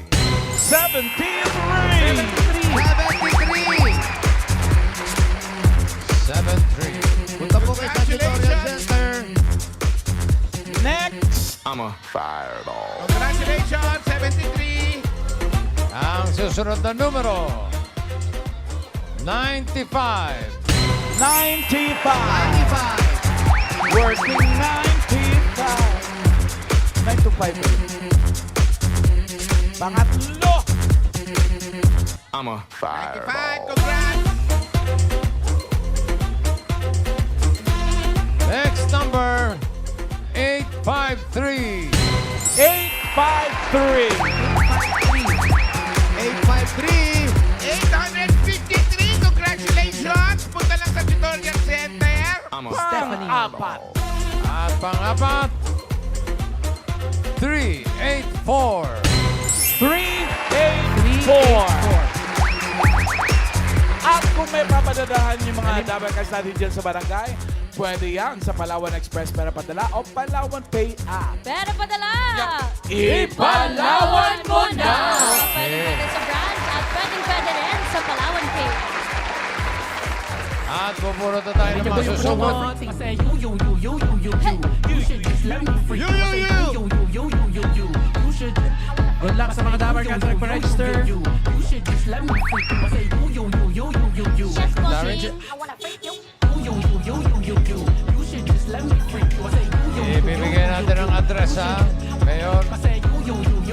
Speaker 1: 73.
Speaker 2: 73.
Speaker 3: 73.
Speaker 2: Punta po kayo sa tutorial center.
Speaker 1: Next.
Speaker 8: Congratulations, 73.
Speaker 3: Ang susunod na numero, 95.
Speaker 1: 95.
Speaker 2: 95.
Speaker 1: Working 95. 9 to 5. Pangatlo.
Speaker 8: 95, congrats!
Speaker 3: Next number, 853.
Speaker 1: 853.
Speaker 2: 853.
Speaker 8: 853, congratulations! Punta lang sa tutorial center.
Speaker 4: Stephanie.
Speaker 1: Pang-apat.
Speaker 3: At pang-apat, 384.
Speaker 1: 384. At kung may papadadahan yung mga Dabarkads natin dyan sa barangay, pwede yan sa Palawan Express para padala o Palawan Pay app.
Speaker 10: Pero padala!
Speaker 1: Ipalawan mo na!
Speaker 10: Pwede sa branch at pwede rin sa Palawan Pay.
Speaker 3: At pupuro na tayo ng mga susunod.
Speaker 4: Good luck sa mga Dabarkads na nagpa-register.
Speaker 10: Chef
Speaker 3: Darren,
Speaker 10: Bossing, I wanna freak you.
Speaker 3: ibibigay natin ang address, ha? Mayor,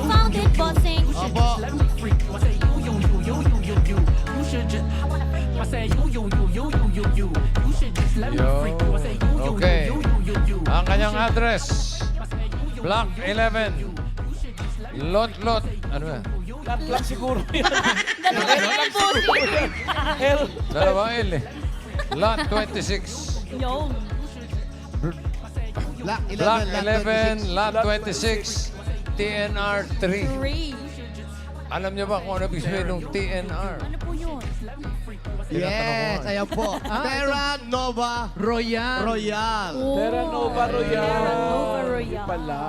Speaker 10: Found it, Bossing.
Speaker 2: Opo.
Speaker 3: Okay. Ang kanyang address, Block 11, Lot. Ano ba?
Speaker 1: Lang siguro yan.
Speaker 10: Dalawa na po.
Speaker 3: Dalawa L eh. Lot 26.
Speaker 10: Yung.
Speaker 2: Block 11,
Speaker 3: Block
Speaker 2: lot
Speaker 3: 11, Lot 26, TNR 3.
Speaker 10: 3.
Speaker 3: Alam niyo ba kung ano ibig sabihin ng TNR?
Speaker 10: Ano po yun?
Speaker 2: Yes, ayan po. Terra Nova
Speaker 4: Royal.
Speaker 2: Royal.
Speaker 1: Terra Nova Royal.
Speaker 10: Terra Nova Royal.
Speaker 1: Pala.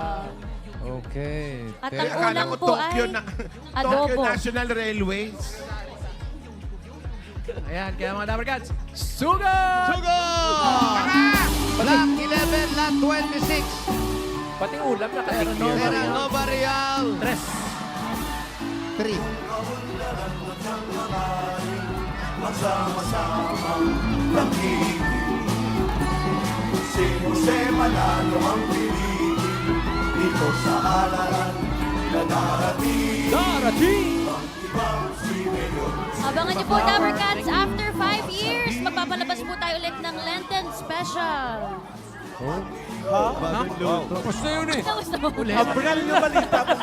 Speaker 3: Okay.
Speaker 10: At ang
Speaker 3: Teka.
Speaker 8: Akala
Speaker 10: ulam
Speaker 8: ko
Speaker 10: po ay
Speaker 8: Tokyo
Speaker 10: adobo.
Speaker 8: National Railways.
Speaker 4: Ayan, kaya mga Dapper Cats, sugod!
Speaker 2: Sugo! Block 11, lot 26.
Speaker 1: Pati ulam na
Speaker 4: Terra Nova.
Speaker 2: Terra Nova Royal.
Speaker 4: 3.
Speaker 2: 3.
Speaker 11: Si Jose Manalo ang pinili dito sa halalan na darating.
Speaker 10: Abangan niyo po, Dapper Cats, after 5 years, magpapalabas po tayo ulit ng Lenten Special.
Speaker 3: Tapos na yun eh.
Speaker 10: Tapos na po.
Speaker 1: Abral yung balita mo.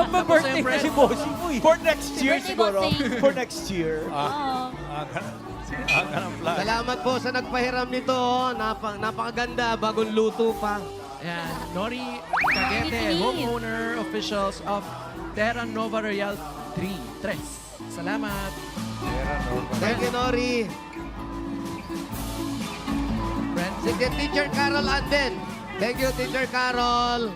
Speaker 1: Mag-birthday na si Bossing mo eh. For next year
Speaker 10: Birthday
Speaker 1: siguro.
Speaker 10: bossing.
Speaker 1: For next year.
Speaker 10: Oo.
Speaker 2: Salamat po sa nagpahiram nito. Oh. Napakaganda. Bagong luto pa.
Speaker 4: Ayan, Nori Cagete, homeowner officials of Terra Nova Royal 3. Salamat.
Speaker 2: Thank you, Nori.
Speaker 4: Friends
Speaker 2: Sige, Teacher Carol Anden. Thank you, Teacher Carol.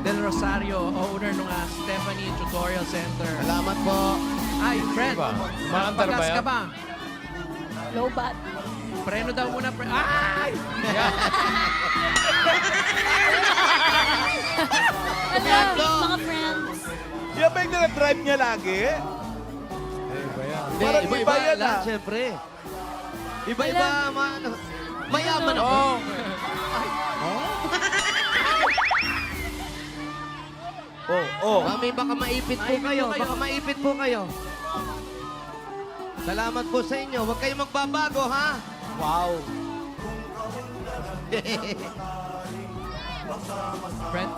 Speaker 4: Del Rosario, owner ng Stephanie Tutorial Center.
Speaker 2: Salamat po.
Speaker 4: Ay, friend,
Speaker 3: Diba? Maandar ba
Speaker 4: pagas
Speaker 3: yan?
Speaker 4: ka ba?
Speaker 10: Low bat.
Speaker 4: Preno daw muna. Ay!
Speaker 10: Hello, mga friends.
Speaker 1: Yan ba yung nag-drive niya lagi?
Speaker 2: Hindi,
Speaker 1: Parang
Speaker 2: iba-iba
Speaker 1: iba yan,
Speaker 2: lahat,
Speaker 1: ah.
Speaker 2: syempre. Iba-iba, mayaman ako.
Speaker 3: Oh.
Speaker 1: Oh.
Speaker 2: Mami, baka maipit po kayo. Baka maipit po kayo. Salamat po sa inyo. Huwag kayong magbabago, ha?
Speaker 1: Wow.
Speaker 4: Friend,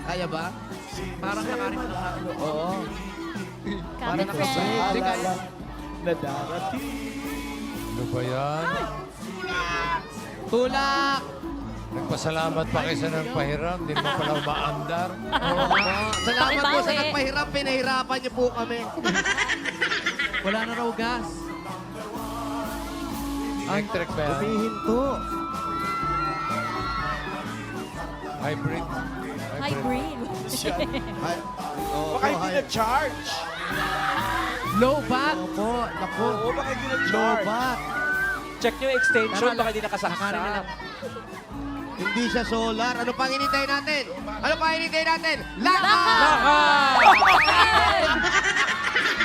Speaker 2: Kaya ba?
Speaker 4: parang nakarin na ng
Speaker 2: Oo.
Speaker 10: Kami friends.
Speaker 1: Halalan na darating.
Speaker 3: Ano ba yan?
Speaker 2: Tulak!
Speaker 3: Nagpasalamat pa kayo sa nagpahiram. Hindi mo pala umaandar.
Speaker 2: Salamat po sa
Speaker 10: Pakibawi.
Speaker 2: nagpahiram. Pinahirapan niyo po kami.
Speaker 4: Wala na raw gas.
Speaker 3: Electric ba yan?
Speaker 2: Humihinto.
Speaker 3: Hybrid.
Speaker 10: Hybrid.
Speaker 2: Ay,
Speaker 1: Baka hindi na-charge.
Speaker 4: Low bat.
Speaker 2: Opo, naku.
Speaker 1: Oo, baka hindi na-charge.
Speaker 2: Lobat.
Speaker 1: Check yung extension,
Speaker 4: Tara,
Speaker 1: baka hindi
Speaker 4: nakarin na
Speaker 1: nakasaksak.
Speaker 4: lang.
Speaker 2: Hindi siya solar. Ano pang hinintay natin? Ano pang hinintay natin? Laka!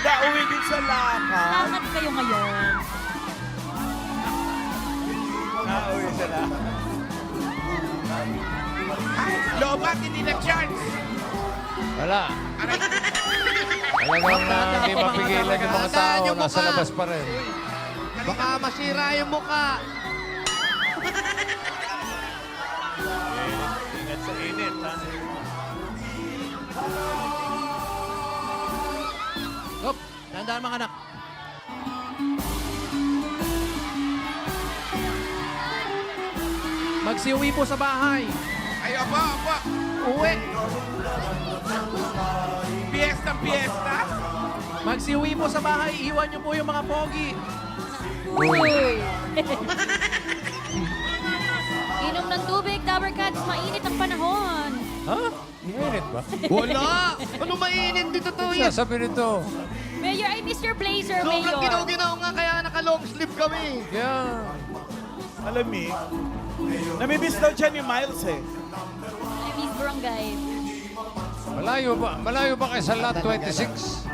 Speaker 1: Nauwi din sa laka.
Speaker 10: Lakad kayo ngayon.
Speaker 1: Nauwi sa laka.
Speaker 8: Lobat, hindi na-charge.
Speaker 3: Wala. Talagang hindi mapigilan yung mga tao. Nasa labas pa rin.
Speaker 2: Baka masira yung muka.
Speaker 6: Ingat sa init, ha?
Speaker 4: Hop, tandaan mga anak. Magsiuwi po sa bahay.
Speaker 8: Ay, apa.
Speaker 4: Uwi.
Speaker 8: Fiesta.
Speaker 4: Magsiuwi po sa bahay. Iwan niyo po yung mga pogi.
Speaker 10: Uy! Inom ng tubig, Dapper Cats. Mainit ang panahon.
Speaker 3: Ha? Mainit ba?
Speaker 2: Wala! Ano mainit dito to yan?
Speaker 3: Sabi nito.
Speaker 10: Mayor, I miss your blazer,
Speaker 2: Sobrang
Speaker 10: Mayor.
Speaker 2: ginaw-ginaw nga kaya naka-long sleeve kami.
Speaker 3: Yeah.
Speaker 1: Malamig. Namimiss daw siya ni Miles eh.
Speaker 10: I miss Barangay.
Speaker 3: Malayo ba kayo sa lot 26?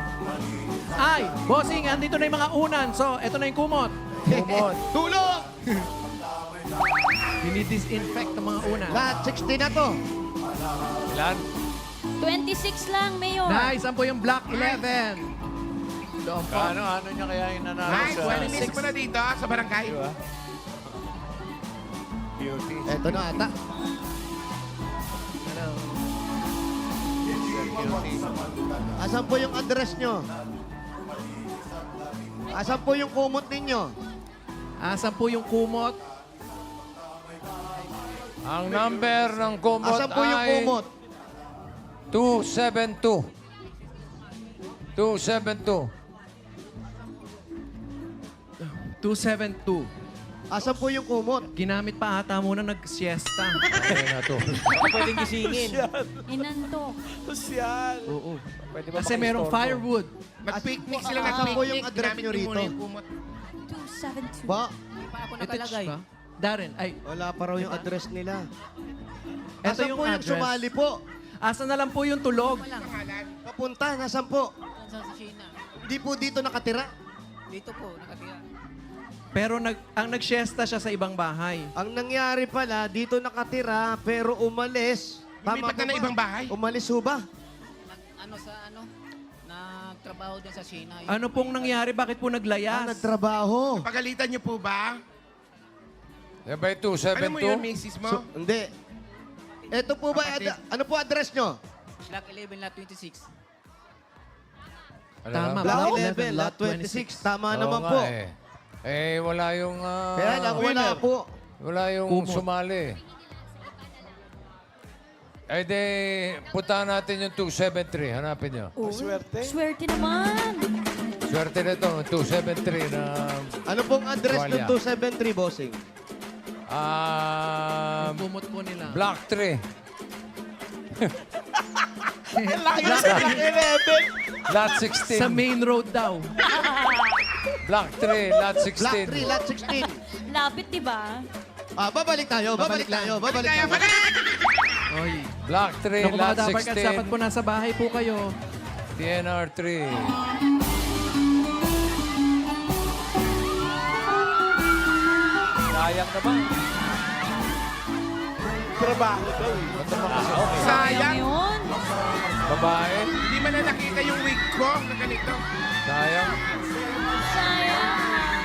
Speaker 4: Ay, bossing, andito na yung mga unan. So, eto na yung kumot.
Speaker 2: Tulog!
Speaker 4: Dinidisinfect ang mga unan.
Speaker 2: Lahat 60 na to.
Speaker 3: Ilan?
Speaker 10: 26 lang, Mayor.
Speaker 4: Nice, po yung Block 11. Doon po.
Speaker 6: Ano niya kaya yung nanalo
Speaker 8: Ay,
Speaker 6: sa...
Speaker 8: miss mo na dito sa barangay.
Speaker 6: Beauty.
Speaker 2: Eto na ata. Asan po yung address nyo? Asan po yung kumot ninyo?
Speaker 4: Asan po yung kumot?
Speaker 3: Ang number ng kumot
Speaker 2: Asan po yung
Speaker 3: ay
Speaker 2: kumot?
Speaker 3: 272. 272.
Speaker 4: 272.
Speaker 2: Asan po yung kumot?
Speaker 4: Ginamit pa ata muna nag-siesta.
Speaker 3: Ayun na to.
Speaker 6: Pwedeng gisingin.
Speaker 10: Inanto.
Speaker 1: Sosyal.
Speaker 4: Oo.
Speaker 6: Pwede ba
Speaker 4: Kasi merong firewood.
Speaker 8: Mag-picnic sila,
Speaker 2: Asan po yung
Speaker 8: nag-picnic.
Speaker 2: address
Speaker 8: Ginamit
Speaker 2: nyo
Speaker 8: niyo
Speaker 2: rito?
Speaker 8: muna yung kumot.
Speaker 10: 272.
Speaker 2: Ba?
Speaker 4: Ito ba? Darren, ay,
Speaker 2: Wala pa raw yung address nila.
Speaker 4: ito
Speaker 2: Asan
Speaker 4: yung
Speaker 2: po yung
Speaker 4: address.
Speaker 2: sumali po?
Speaker 4: Asa na lang po yung tulog?
Speaker 2: Papunta, nasan po?
Speaker 12: Sa China.
Speaker 2: Hindi po dito nakatira.
Speaker 12: Dito po, nakatira.
Speaker 4: Pero ang nag-siesta siya sa ibang bahay.
Speaker 2: Ang nangyari pala, dito nakatira, pero umalis.
Speaker 8: Lumipat na
Speaker 2: ba?
Speaker 8: ng ibang bahay.
Speaker 2: Umalis ho ba?
Speaker 12: Nagtrabaho din sa China.
Speaker 4: Ano pong nangyari? Bakit po naglayas?
Speaker 2: Nagtrabaho.
Speaker 8: Pagalitan niyo po ba?
Speaker 3: Yan ba yung
Speaker 8: Ano mo yun,
Speaker 3: 272?
Speaker 8: misis mo?
Speaker 2: Hindi. Ito po ba, ano po address nyo?
Speaker 12: Block 11, lot 26.
Speaker 3: Ano
Speaker 4: Tama.
Speaker 3: lang?
Speaker 2: Block
Speaker 4: Block
Speaker 2: 11, lot 26. Tama
Speaker 3: Oo
Speaker 2: naman
Speaker 3: nga
Speaker 2: po.
Speaker 3: Eh. Wala yung...
Speaker 2: Kaya lang, wala po.
Speaker 3: Wala yung
Speaker 4: Kumot.
Speaker 3: sumali. Eh di, puntahan natin yung 273. Hanapin nyo.
Speaker 1: Swerte.
Speaker 10: Swerte naman.
Speaker 3: Swerte nito, 273 na...
Speaker 2: Ano pong address ng
Speaker 3: Tuwalya.
Speaker 2: 273, bossing?
Speaker 4: Kumot po nila.
Speaker 3: Block 3.
Speaker 1: Laki na sa Block 11.
Speaker 3: Lot
Speaker 4: Sa
Speaker 3: 16.
Speaker 4: main road daw.
Speaker 3: Block 3, Lot
Speaker 2: Block 3,
Speaker 3: 16.
Speaker 2: lot 16.
Speaker 10: Lapit, di ba?
Speaker 2: Babalik tayo, babalik tayo, babalik
Speaker 8: Kaya
Speaker 2: tayo.
Speaker 8: pala!
Speaker 4: Oy.
Speaker 3: Block 3,
Speaker 4: Naku mga
Speaker 3: Lot
Speaker 4: dapat ka, dapat
Speaker 3: 16.
Speaker 4: po nasa bahay po kayo.
Speaker 3: DNR 3.
Speaker 6: Sayang naman.
Speaker 1: Trabaho daw eh.
Speaker 8: Sayang.
Speaker 10: Yun.
Speaker 3: Babae.
Speaker 8: Hindi man na nakita yung wig ko na ganito.
Speaker 3: Sayang.
Speaker 10: Sayang.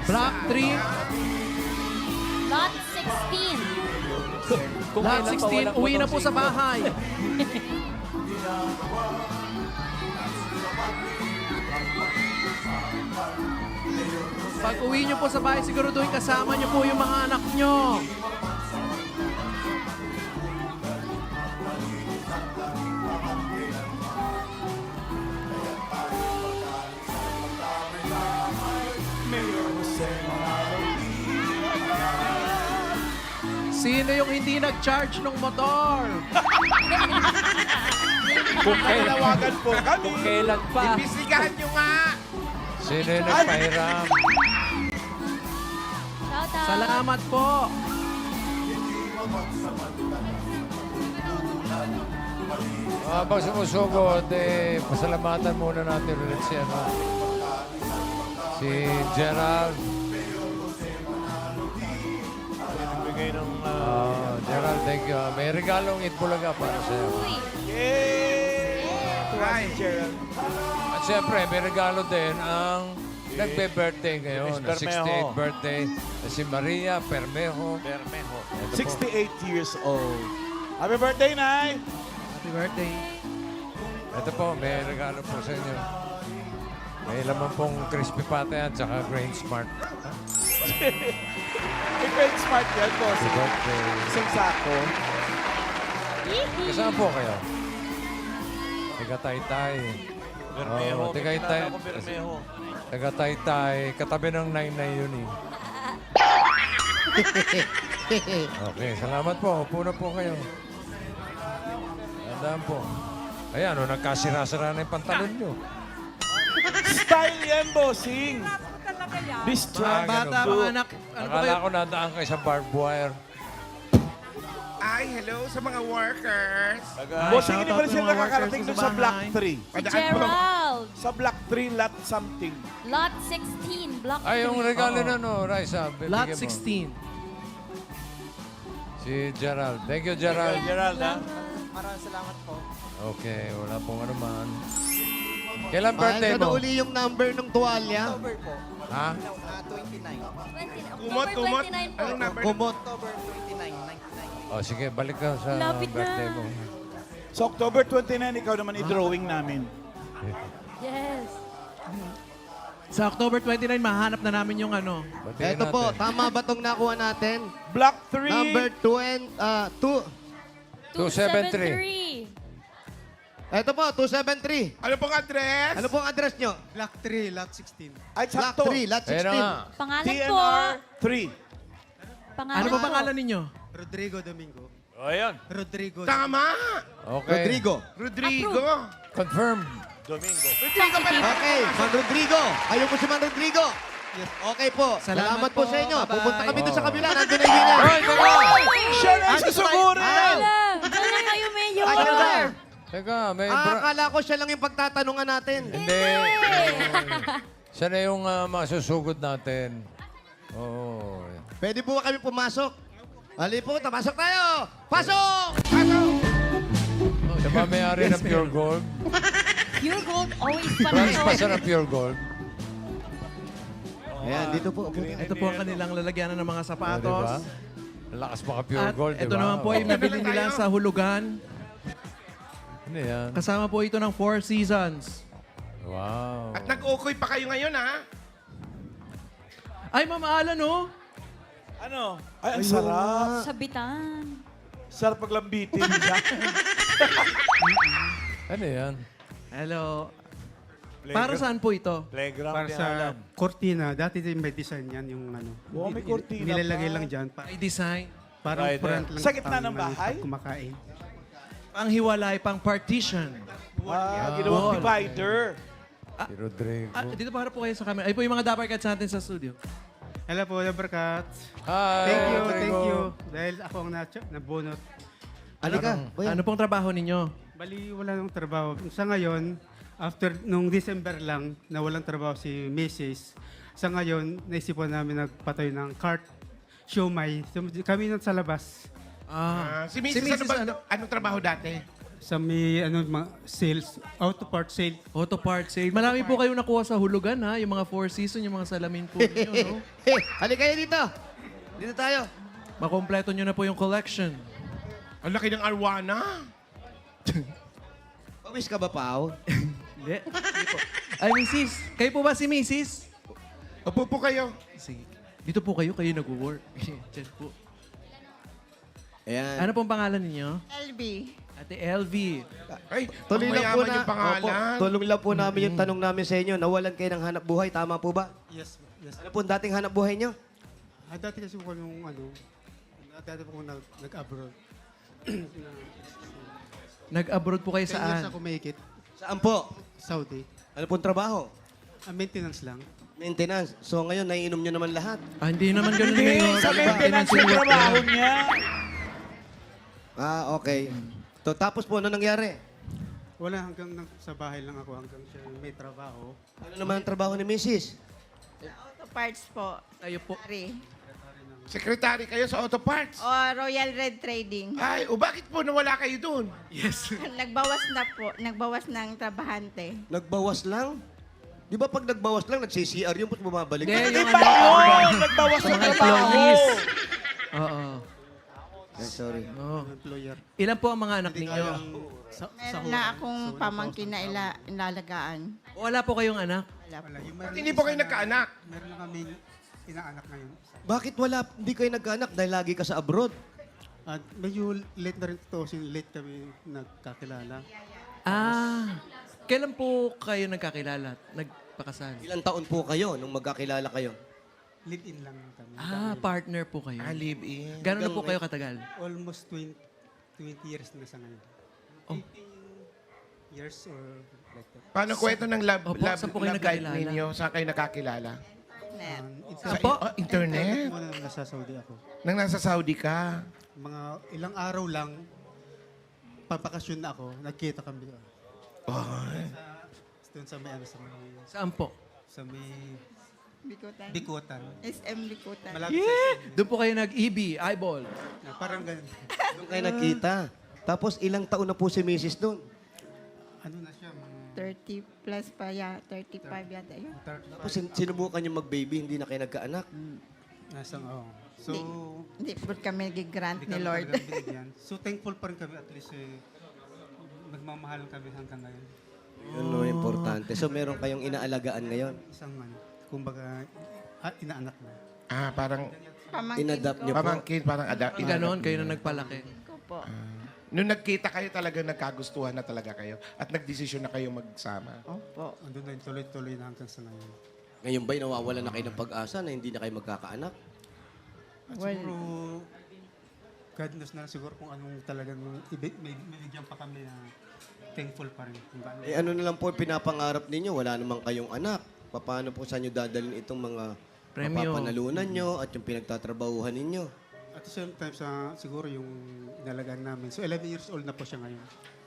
Speaker 4: Block 3,
Speaker 10: Lot 16.
Speaker 4: lot 16. Uwi na po sa bahay. Pag uwi nyo po sa bahay, siguraduhin kasama nyo po yung mga anak nyo. Sino yung hindi nag-charge ng motor?
Speaker 1: Nalawagan po kami.
Speaker 6: Kung kailan pa.
Speaker 8: Imbestigahan nyo nga.
Speaker 3: Sino yung nagpahiram?
Speaker 10: Shout out.
Speaker 4: Salamat po.
Speaker 3: Habang sumusugod, pasalamatan muna natin ulit si Gerald.
Speaker 6: Nagbigay ng...
Speaker 3: Gerald, thank you. May regalong Itbulaga para sa'yo.
Speaker 10: Uy.
Speaker 1: Yay! Tuwan si Gerald.
Speaker 3: At siyempre, may regalo din ang nagbe-birthday ngayon.
Speaker 6: Miss Bermejo.
Speaker 3: 68th birthday na si Maria Bermejo.
Speaker 6: Bermejo.
Speaker 3: Ito po.
Speaker 1: 68 years old. Happy birthday, Nay!
Speaker 4: Happy birthday.
Speaker 3: Ito po, may regalo po sa inyo. May laman pong crispy pata yan, tsaka grain smart.
Speaker 1: May great smart yan, boss.
Speaker 3: Happy birthday.
Speaker 1: Isang sako.
Speaker 3: Kasama po kayo? Tiga-tay-tay.
Speaker 6: Bermejo.
Speaker 3: Oo,
Speaker 6: May
Speaker 3: Tagaytay.
Speaker 6: kilala ko, Bermejo.
Speaker 3: Taga-tay-tay. Katabi ng 9 yun eh. Okay, salamat po. Upo na po kayo. Tandaan po. Ayan, nagkasira-sira na yung pantalon nyo.
Speaker 1: Style yan, bossing. This
Speaker 4: Mga
Speaker 1: track.
Speaker 4: bata, mga anak. Ano po
Speaker 3: Akala
Speaker 4: kayo?
Speaker 3: ko nadaan kayo sa barbed wire.
Speaker 8: Ay, hello sa mga workers.
Speaker 1: Bossing,
Speaker 4: Shoutout
Speaker 1: hindi pa rin
Speaker 4: sa
Speaker 1: sila
Speaker 4: mga
Speaker 1: nakakarating
Speaker 4: workers
Speaker 1: doon
Speaker 4: sa
Speaker 1: sa Block
Speaker 4: bahay.
Speaker 1: 3.
Speaker 8: Padaan po.
Speaker 10: Gerald.
Speaker 1: Sa Block 3, lot something.
Speaker 10: Lot 16. Block 3.
Speaker 3: Ay, yung regalo na no, Raisa.
Speaker 4: Lot
Speaker 3: bibigyan mo.
Speaker 4: 16.
Speaker 3: Si Gerald. Thank you, Gerald.
Speaker 6: Gerald, ha?
Speaker 7: Maraming salamat po.
Speaker 3: Okay, wala pong anuman. Kailan birthday
Speaker 2: Ano
Speaker 3: mo?
Speaker 2: uli yung number ng tuwalya?
Speaker 7: October po.
Speaker 3: Ha?
Speaker 7: 29.
Speaker 8: Kumot, kumot.
Speaker 10: 29 po.
Speaker 8: Anong number?
Speaker 2: Kumot.
Speaker 7: October 29, 99.
Speaker 3: O sige, balik ka sa
Speaker 10: Lapit na.
Speaker 3: birthday mo.
Speaker 1: Sa October 29, ikaw naman i-drawing namin.
Speaker 10: Yes.
Speaker 4: Sa October 29, mahanap na namin yung ano.
Speaker 3: Batiin
Speaker 2: Ito po,
Speaker 3: natin.
Speaker 2: tama ba itong nakuha natin?
Speaker 1: Block 3.
Speaker 2: Number 2.
Speaker 3: 273.
Speaker 2: Ito po, 273.
Speaker 8: Ano pong address?
Speaker 2: Ano pong address nyo?
Speaker 7: Block 3, lot 16.
Speaker 1: Ay,
Speaker 2: Block
Speaker 1: sakto.
Speaker 2: 3, lot
Speaker 3: Ayan na nga.
Speaker 2: 16.
Speaker 10: Pangalan po.
Speaker 1: DNR 3.
Speaker 10: Pangalan
Speaker 4: Ano ba
Speaker 10: po.
Speaker 4: pangalan ninyo?
Speaker 7: Rodrigo Domingo.
Speaker 6: O, ayan.
Speaker 7: Rodrigo.
Speaker 8: Tama!
Speaker 3: Okay.
Speaker 2: Rodrigo.
Speaker 8: Rodrigo.
Speaker 3: Confirm.
Speaker 6: Domingo.
Speaker 8: Rodrigo pala.
Speaker 2: Okay, Man Rodrigo. Ayaw po si Man Rodrigo. Okay po. Salamat po sa inyo.
Speaker 4: Bye-bye.
Speaker 2: Pupunta kami doon sa kabila. Nandun na yung winner.
Speaker 1: Siya na yung susugurin na.
Speaker 10: Diyan na kayo, Mayor.
Speaker 3: Teka, may
Speaker 2: Akala ko siya lang yung pagtatanungan natin.
Speaker 3: Hindi. Siya na yung masusugod natin. Oo.
Speaker 2: Pwede po ba kami pumasok? Ali po, pasok tayo! Pasok!
Speaker 3: Siya ba may-ari ng Pure Gold?
Speaker 10: Pure Gold, always
Speaker 3: Branch
Speaker 10: panalo.
Speaker 3: pa siya ng Pure Gold.
Speaker 2: Ayan, dito po.
Speaker 4: Ito po ang kanilang lalagyanan ng mga
Speaker 3: O,
Speaker 4: sapatos.
Speaker 3: diba? Lakas pa ka Pure
Speaker 4: At
Speaker 3: Gold,
Speaker 4: ito
Speaker 3: diba?
Speaker 4: naman po ay nabili nila sa hulugan.
Speaker 3: Ano yan?
Speaker 4: Kasama po ito ng Four Seasons.
Speaker 3: Wow.
Speaker 8: At nag-ukoy pa kayo ngayon, ha?
Speaker 4: Ay, Ma'am Alan, oh.
Speaker 1: Ano? Ay, ang sarap.
Speaker 10: Sabitan.
Speaker 1: Sarap paglambitin siya.
Speaker 3: Ano yan?
Speaker 4: Hello. Para saan po ito?
Speaker 6: Playground
Speaker 13: Para
Speaker 6: ni
Speaker 13: sa
Speaker 6: Alan.
Speaker 13: cortina, dati din may design yan yung ano.
Speaker 1: Wow, may cortina
Speaker 13: Nilalagay
Speaker 1: pa.
Speaker 13: lang dyan.
Speaker 4: Ay, design.
Speaker 13: Parang
Speaker 6: Rider.
Speaker 13: front lang.
Speaker 1: Sa gitna
Speaker 13: pang,
Speaker 1: ng bahay?
Speaker 13: pag kumakain.
Speaker 4: Pang hiwalay, pang partition.
Speaker 1: Ginawang
Speaker 4: Wall.
Speaker 1: divider.
Speaker 3: Si Rodrigo.
Speaker 4: Dito para po kayo sa camera. Ay po yung mga Dapper Cats natin sa studio.
Speaker 13: Hello po, Leberkat.
Speaker 3: Hi,
Speaker 13: Thank you,
Speaker 3: Rodrigo.
Speaker 13: thank you. Dahil ako ang nabunot.
Speaker 2: Halika.
Speaker 4: Ano pong trabaho ninyo?
Speaker 13: Bali, wala nang trabaho. Sa ngayon, after nung December lang, na walang trabaho si Mrs. Sa ngayon, naisipan namin nagpatayo ng cart, siomay. So, kami nun sa labas.
Speaker 8: Si Mrs. ano ba? Anong trabaho dati?
Speaker 13: Sa may ano, mga sales, auto part sale.
Speaker 4: Auto part sale. Marami po kayong nakuha sa hulugan, ha? Yung mga Four Seasons, yung mga salamin po ninyo, no?
Speaker 2: Halika kayo dito. Dito tayo.
Speaker 4: Makompleto nyo na po yung collection.
Speaker 8: Ang laki ng arwana.
Speaker 2: Pawis ka ba, Pao?
Speaker 4: Hindi. Hindi po. Ay, Mrs. Kayo po ba si Mrs.?
Speaker 8: Upo po kayo.
Speaker 4: Sige. Dito po kayo nag-work. Diyan po.
Speaker 2: Ayan.
Speaker 4: Ano pong pangalan ninyo?
Speaker 5: LB.
Speaker 4: Ate LV.
Speaker 8: Ay,
Speaker 2: Tuloy lang po
Speaker 8: mayaman
Speaker 2: na,
Speaker 8: yung pangalan.
Speaker 2: Opo, tulong lang po namin yung tanong namin sa inyo. Nawalan kayo ng hanap buhay, tama po ba?
Speaker 13: Yes, yes.
Speaker 2: Ano po ang dating hanap buhay nyo?
Speaker 13: Dati kasi po nung ano, dati po nag-abroad.
Speaker 4: Nag-abroad po kayo
Speaker 13: 10 years
Speaker 4: saan?
Speaker 13: ako maikit.
Speaker 2: Saan po?
Speaker 13: Saudi.
Speaker 2: Ano pong trabaho?
Speaker 13: Maintenance lang.
Speaker 2: Maintenance. So ngayon, naiinom nyo naman lahat.
Speaker 4: Ah, hindi naman ganun
Speaker 1: Hindi,
Speaker 4: ngayon.
Speaker 1: sa maintenance yung trabaho niya.
Speaker 2: Ah, okay. So, tapos po, ano nangyari?
Speaker 13: Wala, hanggang sa bahay lang ako, hanggang siya may trabaho.
Speaker 2: Ano naman ang trabaho ni Mrs.?
Speaker 5: Auto parts po.
Speaker 4: Kayo po.
Speaker 8: Secretary kayo sa auto parts.
Speaker 5: O Royal Red Trading.
Speaker 8: Ay, bakit po nawala kayo dun?
Speaker 4: Yes.
Speaker 5: Nagbawas na po. Nagbawas ng trabahante.
Speaker 2: Nagbawas lang? Di ba pag nagbawas lang, nagsi-CR yung bumabalik?
Speaker 4: Hindi,
Speaker 1: Di
Speaker 4: yung
Speaker 1: ba yun? Nagbawas ng
Speaker 4: mga
Speaker 1: trabaho.
Speaker 4: employees. Oo.
Speaker 2: Ay, sorry.
Speaker 4: Oo.
Speaker 13: Employer.
Speaker 4: Ilan po ang mga anak ninyo?
Speaker 5: Meron na akong pamangkin na ilalagaan.
Speaker 4: Wala po kayong anak?
Speaker 5: Wala po.
Speaker 8: Ba't hindi po kayo nagkaanak?
Speaker 13: Meron na kaming inaanak ngayon.
Speaker 2: Bakit wala, hindi kayo nagkaanak dahil lagi ka sa abroad?
Speaker 13: At medyo late na rin ito, kasi late kami nagkakilala.
Speaker 4: Ah. Kailan po kayo nagkakilala? Nagpakasal?
Speaker 2: Ilang taon po kayo nung magkakilala kayo?
Speaker 13: Live-in lang kami.
Speaker 4: Ah, partner po kayo.
Speaker 8: Live-in.
Speaker 4: Gano'n na po kayo katagal?
Speaker 13: Almost 20 years na sa ngayon.
Speaker 4: Oh.
Speaker 13: 18 years or like that.
Speaker 8: Paano kwento ng love,
Speaker 4: Opo,
Speaker 8: love,
Speaker 4: saan po kayo
Speaker 8: love life
Speaker 4: nagkakilala?
Speaker 8: ninyo? Saan kayo nakakilala?
Speaker 5: Net.
Speaker 8: Sa
Speaker 4: po?
Speaker 8: internet?
Speaker 13: Muna nasa Saudi ako.
Speaker 8: Nang nasa Saudi ka?
Speaker 13: Mga ilang araw lang, papakasyon na ako, nagkita kami. Doon sa may ano,
Speaker 4: Saan po?
Speaker 13: sa may
Speaker 5: Bikutan.
Speaker 13: Bikutan.
Speaker 5: SM Bikutan.
Speaker 13: Malapit sa SM.
Speaker 4: Doon po kayo nag-EB, eyeball.
Speaker 13: Na parang ganun.
Speaker 2: Doon kayo nagkita. Tapos ilang taon na po si Mrs. doon?
Speaker 13: Ano na siya, mga
Speaker 5: 30 plus pa ya, 35 yata yun.
Speaker 14: Tapos sinubukan niyo mag-baby, hindi na kayo nagkaanak.
Speaker 13: So,
Speaker 5: Hindi po kami gigrant
Speaker 13: hindi
Speaker 5: ni
Speaker 13: kami
Speaker 5: Lord.
Speaker 13: talagang binigyan. So, thankful pa rin kami at least nagmamahal kami hanggang ngayon.
Speaker 14: Yun no, importante. So, meron kayong inaalagaan ngayon.
Speaker 13: Isang kumbaga, inaanak na.
Speaker 8: Parang
Speaker 5: Pamangkin
Speaker 14: Inadapt
Speaker 5: ko.
Speaker 14: niyo po.
Speaker 8: pamangkin, parang
Speaker 4: Ganon, kayo na nagpalaki.
Speaker 5: Ko po.
Speaker 8: Nung nagkita kayo talaga, nagkagustuhan na talaga kayo at nagdesisyon na kayo magsama.
Speaker 5: Opo.
Speaker 13: Andun na yun, tuloy-tuloy na hanggang sa ngayon.
Speaker 14: Ngayon ba'y nawawala na kayo ng pag-asa na hindi na kayo magkakaanak?
Speaker 13: At
Speaker 5: Well-
Speaker 13: siguro, God knows na siguro kung anong talagang may bigyan pa kami na thankful pa rin. Kung gaano.
Speaker 14: Eh ano na lang po pinapangarap ninyo? Wala naman kayong anak. Paano po sa inyo dadalhin itong mga
Speaker 4: Premyo.
Speaker 14: mapapanalunan nyo at yung pinagtatrabahuhan ninyo?
Speaker 13: At the same time, siguro yung inalagaan namin. So, 11 years old na po siya ngayon.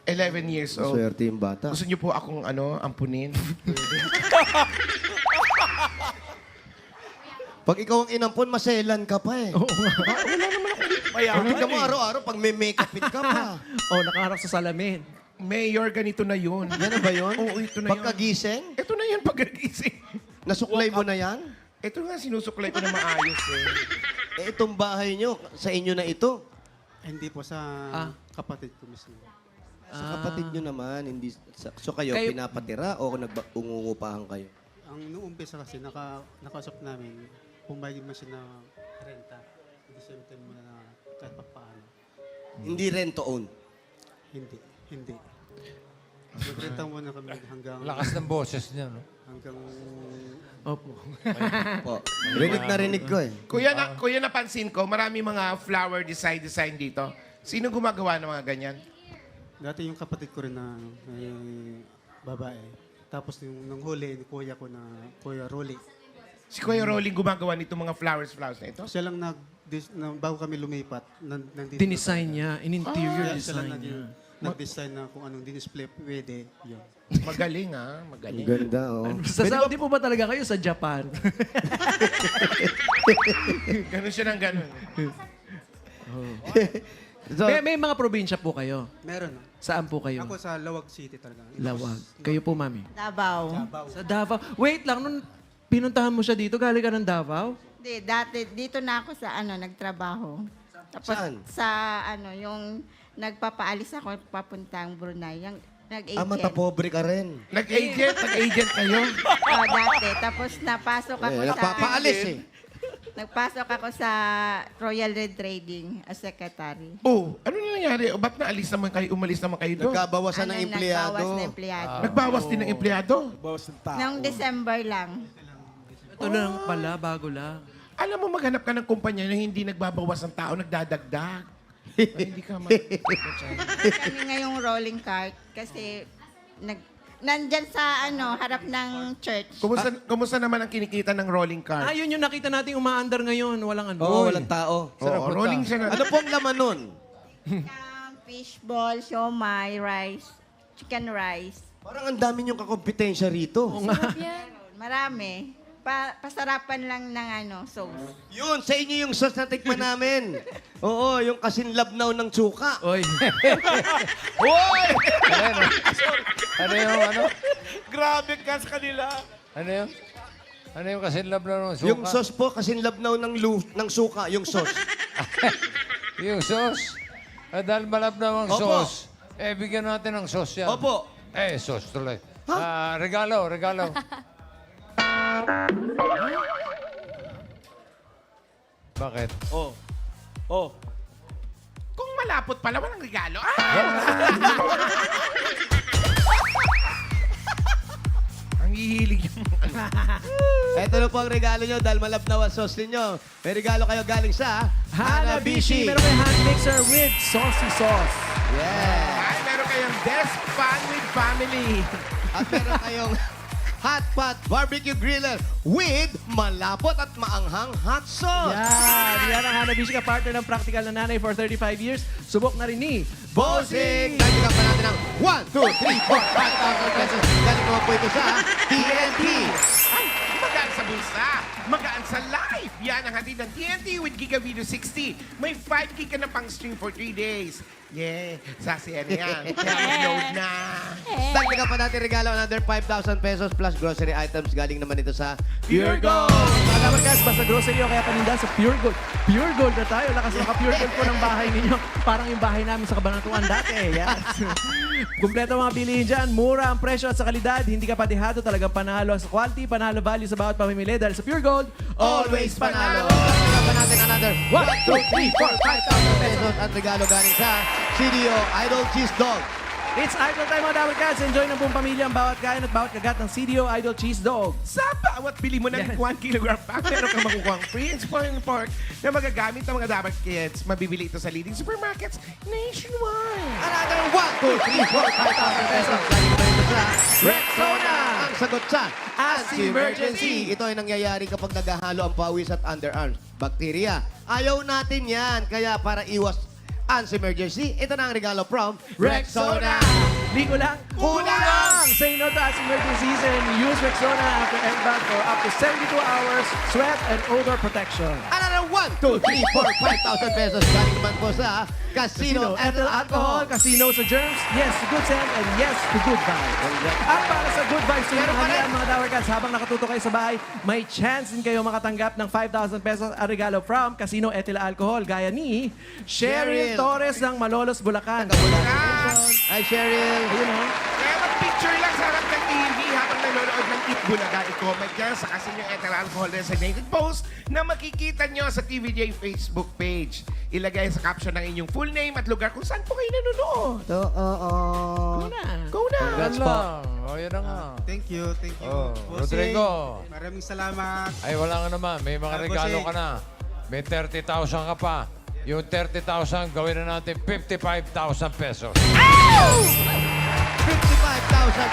Speaker 8: 11 years old.
Speaker 14: Swerte yung bata.
Speaker 8: Gusto niyo po akong ampunin?
Speaker 14: Pag ikaw ang inampon, maselan ka pa eh. Oo nga. Wala naman ako. Tingnan mo araw-araw pag may make-upin ka pa.
Speaker 4: Nakaharap sa salamin.
Speaker 8: Mayor, ganito na yun.
Speaker 14: Yan na ba yun?
Speaker 8: Oo, ito na yun.
Speaker 14: Pagkagising?
Speaker 8: Ito na yun pagkagising.
Speaker 14: Nasuklay mo na yan?
Speaker 8: Ito nga, sinusuklay ko na maayos eh.
Speaker 14: Eh itong bahay nyo, sa inyo na ito.
Speaker 13: Hindi po sa kapatid ko mismo.
Speaker 14: Sa kapatid nyo naman, hindi so kayo, pinapatira o ungungupahan kayo?
Speaker 13: Ang noong umpisa kasi, nakausap namin, pumayag man siya na renta. At the same time muna na kahit pa paano.
Speaker 14: Hindi rent to own.
Speaker 13: Hindi. Nagrenta muna kami hanggang...
Speaker 3: Lakas ng boses niya, no?
Speaker 13: Hanggang...
Speaker 4: Opo.
Speaker 14: Po. Rinig ko eh.
Speaker 8: Kuya, napansin ko, marami mga flower design dito. Sino gumagawa ng mga ganyan?
Speaker 13: Dati yung kapatid ko rin na may babae. Tapos yung nang huli, ni kuya ko na Kuya Rolly.
Speaker 8: Si Kuya Rolling gumagawa nito mga flowers na ito?
Speaker 13: Siya lang bago kami lumipat, nandito.
Speaker 4: Dinesign niya, in-interior
Speaker 13: Siya lang
Speaker 4: design niya.
Speaker 13: nag-design na kung anong display pwede. Yun.
Speaker 8: Magaling
Speaker 14: Ang
Speaker 8: magaling.
Speaker 14: ganda, oh.
Speaker 4: Sa Saudi po ba talaga kayo? Sa Japan?
Speaker 8: Ganun siya ng ganun.
Speaker 14: So,
Speaker 4: may mga probinsya po kayo.
Speaker 13: Meron.
Speaker 4: Saan po kayo?
Speaker 13: Ako sa Lawag City talaga.
Speaker 4: Lawag. Kayo po, mami?
Speaker 5: Davao.
Speaker 4: Sa Davao. Wait lang, nung pinuntahan mo siya dito, galing ka ng Davao?
Speaker 5: Hindi, dati dito na ako sa nagtrabaho. Tapos
Speaker 14: Saan?
Speaker 5: sa yung nagpapaalis ako papuntang Brunei. Yung nag-agent.
Speaker 14: matapobre ka rin.
Speaker 8: Nag-agent kayo?
Speaker 5: Dati. Tapos napasok ako sa...
Speaker 14: Napapaalis eh.
Speaker 5: Nagpasok ako sa Royal Red Trading as secretary.
Speaker 8: Oh, ano na nangyari? O ba't umalis naman kayo doon?
Speaker 14: Nagkabawasan ng empleyado.
Speaker 5: Nagbawas na empleyado.
Speaker 8: Nagbawas din ng empleyado?
Speaker 1: Bawas ng tao.
Speaker 5: Noong December lang.
Speaker 4: Ito lang pala, bago lang.
Speaker 8: Alam mo, maghanap ka ng kumpanya na hindi nagbabawas ng tao, nagdadagdag. Ay, hindi ka
Speaker 5: Kami ngayong rolling cart kasi nandyan sa harap ng church.
Speaker 8: Kumusta naman ang kinikita ng rolling cart?
Speaker 4: Yun yung nakita nating umaandar ngayon. Walang
Speaker 14: Oo, walang tao.
Speaker 8: Oo, rolling siya na.
Speaker 14: Ano pong laman nun?
Speaker 5: Fishball, siomay, rice, chicken rice.
Speaker 14: Parang ang dami niyong kakompetensya rito.
Speaker 5: Marami. Pasarapan lang ng sauce.
Speaker 14: Yun, sa inyo yung sauce na tikman namin. Oo, yung kasinlabnaw ng tsuka.
Speaker 4: Oy.
Speaker 14: Hoy!
Speaker 3: Ano yung ano?
Speaker 1: Grabe ka sa kanila.
Speaker 3: Ano yung? Ano yung kasinlab na ng suka?
Speaker 14: Yung sauce po, kasinlabnaw ng suka, yung sauce.
Speaker 3: Yung sauce? Dahil malabnaw ang
Speaker 14: Opo.
Speaker 3: sauce. Bigyan natin ng sauce yan.
Speaker 14: Opo.
Speaker 3: Sauce tuloy. Regalo. Bakit?
Speaker 1: Oh.
Speaker 8: Kung malapot pala, walang regalo. Ang hihilig yung
Speaker 14: Ito na po ang regalo nyo dahil malabnaw ang sauce ninyo. May regalo kayo galing sa
Speaker 4: Hanabishi. Meron kayo hand mixer with saucy sauce.
Speaker 14: Yeah.
Speaker 8: Ay, meron kayong Best Fun with Family.
Speaker 14: At meron kayong hot pot barbecue griller with malapot at maanghang hot sauce.
Speaker 4: Yan ang Hanabishi ka partner ng practical na nanay for 35 years. Subok na rin ni
Speaker 14: Bossing! Dagdagan pa natin ng 1, 2, 3, 4, 5,000 pesos. Galing naman po ito sa TNT.
Speaker 8: Ay, magaan sa bulsa. Magaan sa life. Yan ang hatid ng TNT with Giga Video 60. May 5 gig ka na pang stream for 3 days. Yeah, sasiyan yan. Kaya mag-load na.
Speaker 2: Dagdagan pa natin regalo, another 5,000 pesos plus grocery items. Galing naman ito sa
Speaker 4: Pure Gold! Mga Dabarkas, basta grocery o kaya paninda sa Pure Gold. Pure Gold na tayo. Lakas naka-Pure Gold po ng bahay ninyo. Parang yung bahay namin sa Cabanatuan dati. Yes. Kumpleto mga bilihin dyan. Mura ang presyo at sa kalidad. Hindi ka padihado. Talagang panalo sa quality, panalo value sa bawat pamimili. Dahil sa Pure Gold, always panalo.
Speaker 2: Dagdagan pa natin another 1, 2, 3, 4, 5,000 pesos at regalo galing sa CDO Idol Cheese Dog.
Speaker 4: It's Idol time mga Dabarkas. Enjoy ng buong pamilya ang bawat kain at bawat kagat ng CDO Idol Cheese Dog.
Speaker 8: Sa bawat bili mo ng 1 kilogram pack, meron kang makukuha free and spoiled pork na magagamit ng mga Dabar Kids. Mabibili ito sa leading supermarkets nationwide.
Speaker 2: Another 1, 2, 3, 4, 5,000 pesos. Galing naman ito sa Rexona. Ang sagot sa anti-emergency. Ito ay nangyayari kapag naghahalo ang pawis at underarms. Bakterya. Ayaw natin yan. Kaya para iwas anti-emergency, ito na ang regalo from Rexona.
Speaker 4: Ligo lang, kulang! Say no to as emergencies and use Rexona after airbag for up to 72 hours sweat and odor protection.
Speaker 2: Another 1, 2, 3, 4, 5,000 pesos. Galing naman po sa Casino Ethyl Alcohol.
Speaker 4: Casino sa germs, yes to good scent, and yes to good vibes. At para sa good vibes sa
Speaker 2: Meron pa rin.
Speaker 4: mga Dabarkas, habang nakatuto kayo sa bahay, may chance din kayo makatanggap ng 5,000 pesos a regalo from Casino Ethyl Alcohol. Gaya ni Cheryl Torres ng Malolos, Bulacan.
Speaker 2: Hi, Cheryl.
Speaker 4: Ayun o.
Speaker 8: Kaya mag-picture lang sa harap ng TV habang nanonood ng Eat Bulaga. I-comment ka sa Casino Ethyl Alcohol Designated Post na makikita nyo sa TVJ Facebook page. Ilagay sa caption ng inyong full name at lugar kung saan po kayo nanonood. Go na.
Speaker 3: Congrats lang. O, yan na nga.
Speaker 13: Thank you, thank you.
Speaker 3: Oh,
Speaker 13: Bossing,
Speaker 3: Rodrigo.
Speaker 13: Maraming salamat.
Speaker 3: Ay, wala nga naman. May mga regalo ka na. May 30,000 ka pa. Yung 30,000, gawin na natin 55,000 pesos.
Speaker 2: 55,000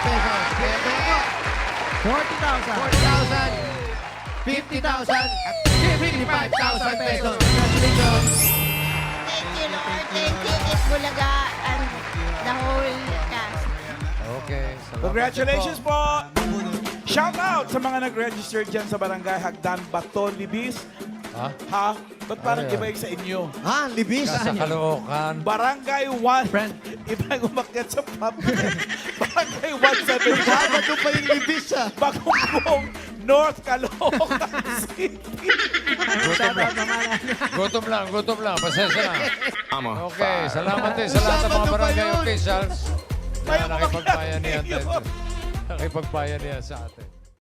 Speaker 2: pesos. Kaya po.
Speaker 4: 40,000.
Speaker 2: 40,000, 50,000, at 55,000 pesos. Congratulations.
Speaker 5: Thank you, Lord. Thank you, Eat Bulaga and the whole cast.
Speaker 3: Okay. Salamat
Speaker 1: Congratulations
Speaker 3: din po.
Speaker 1: po! Shout out sa mga nag-register dyan sa Barangay Hagdan, Baton, Libis.
Speaker 3: Ha?
Speaker 1: Ha? Ba't parang
Speaker 3: Ano yan?
Speaker 1: iba yung sa inyo?
Speaker 2: Ha? Libis?
Speaker 3: Sa Caloocan.
Speaker 1: Barangay 1. Iba yung umakyat sa pub. Barangay 175.
Speaker 2: Bato pa yung libis, ah.
Speaker 1: Bagumbong, North Caloocan City.
Speaker 3: Gutom lang. Pasensya na. Okay, salamat din sa lahat ng mga barangay officials na nakipagbayanihan sa atin.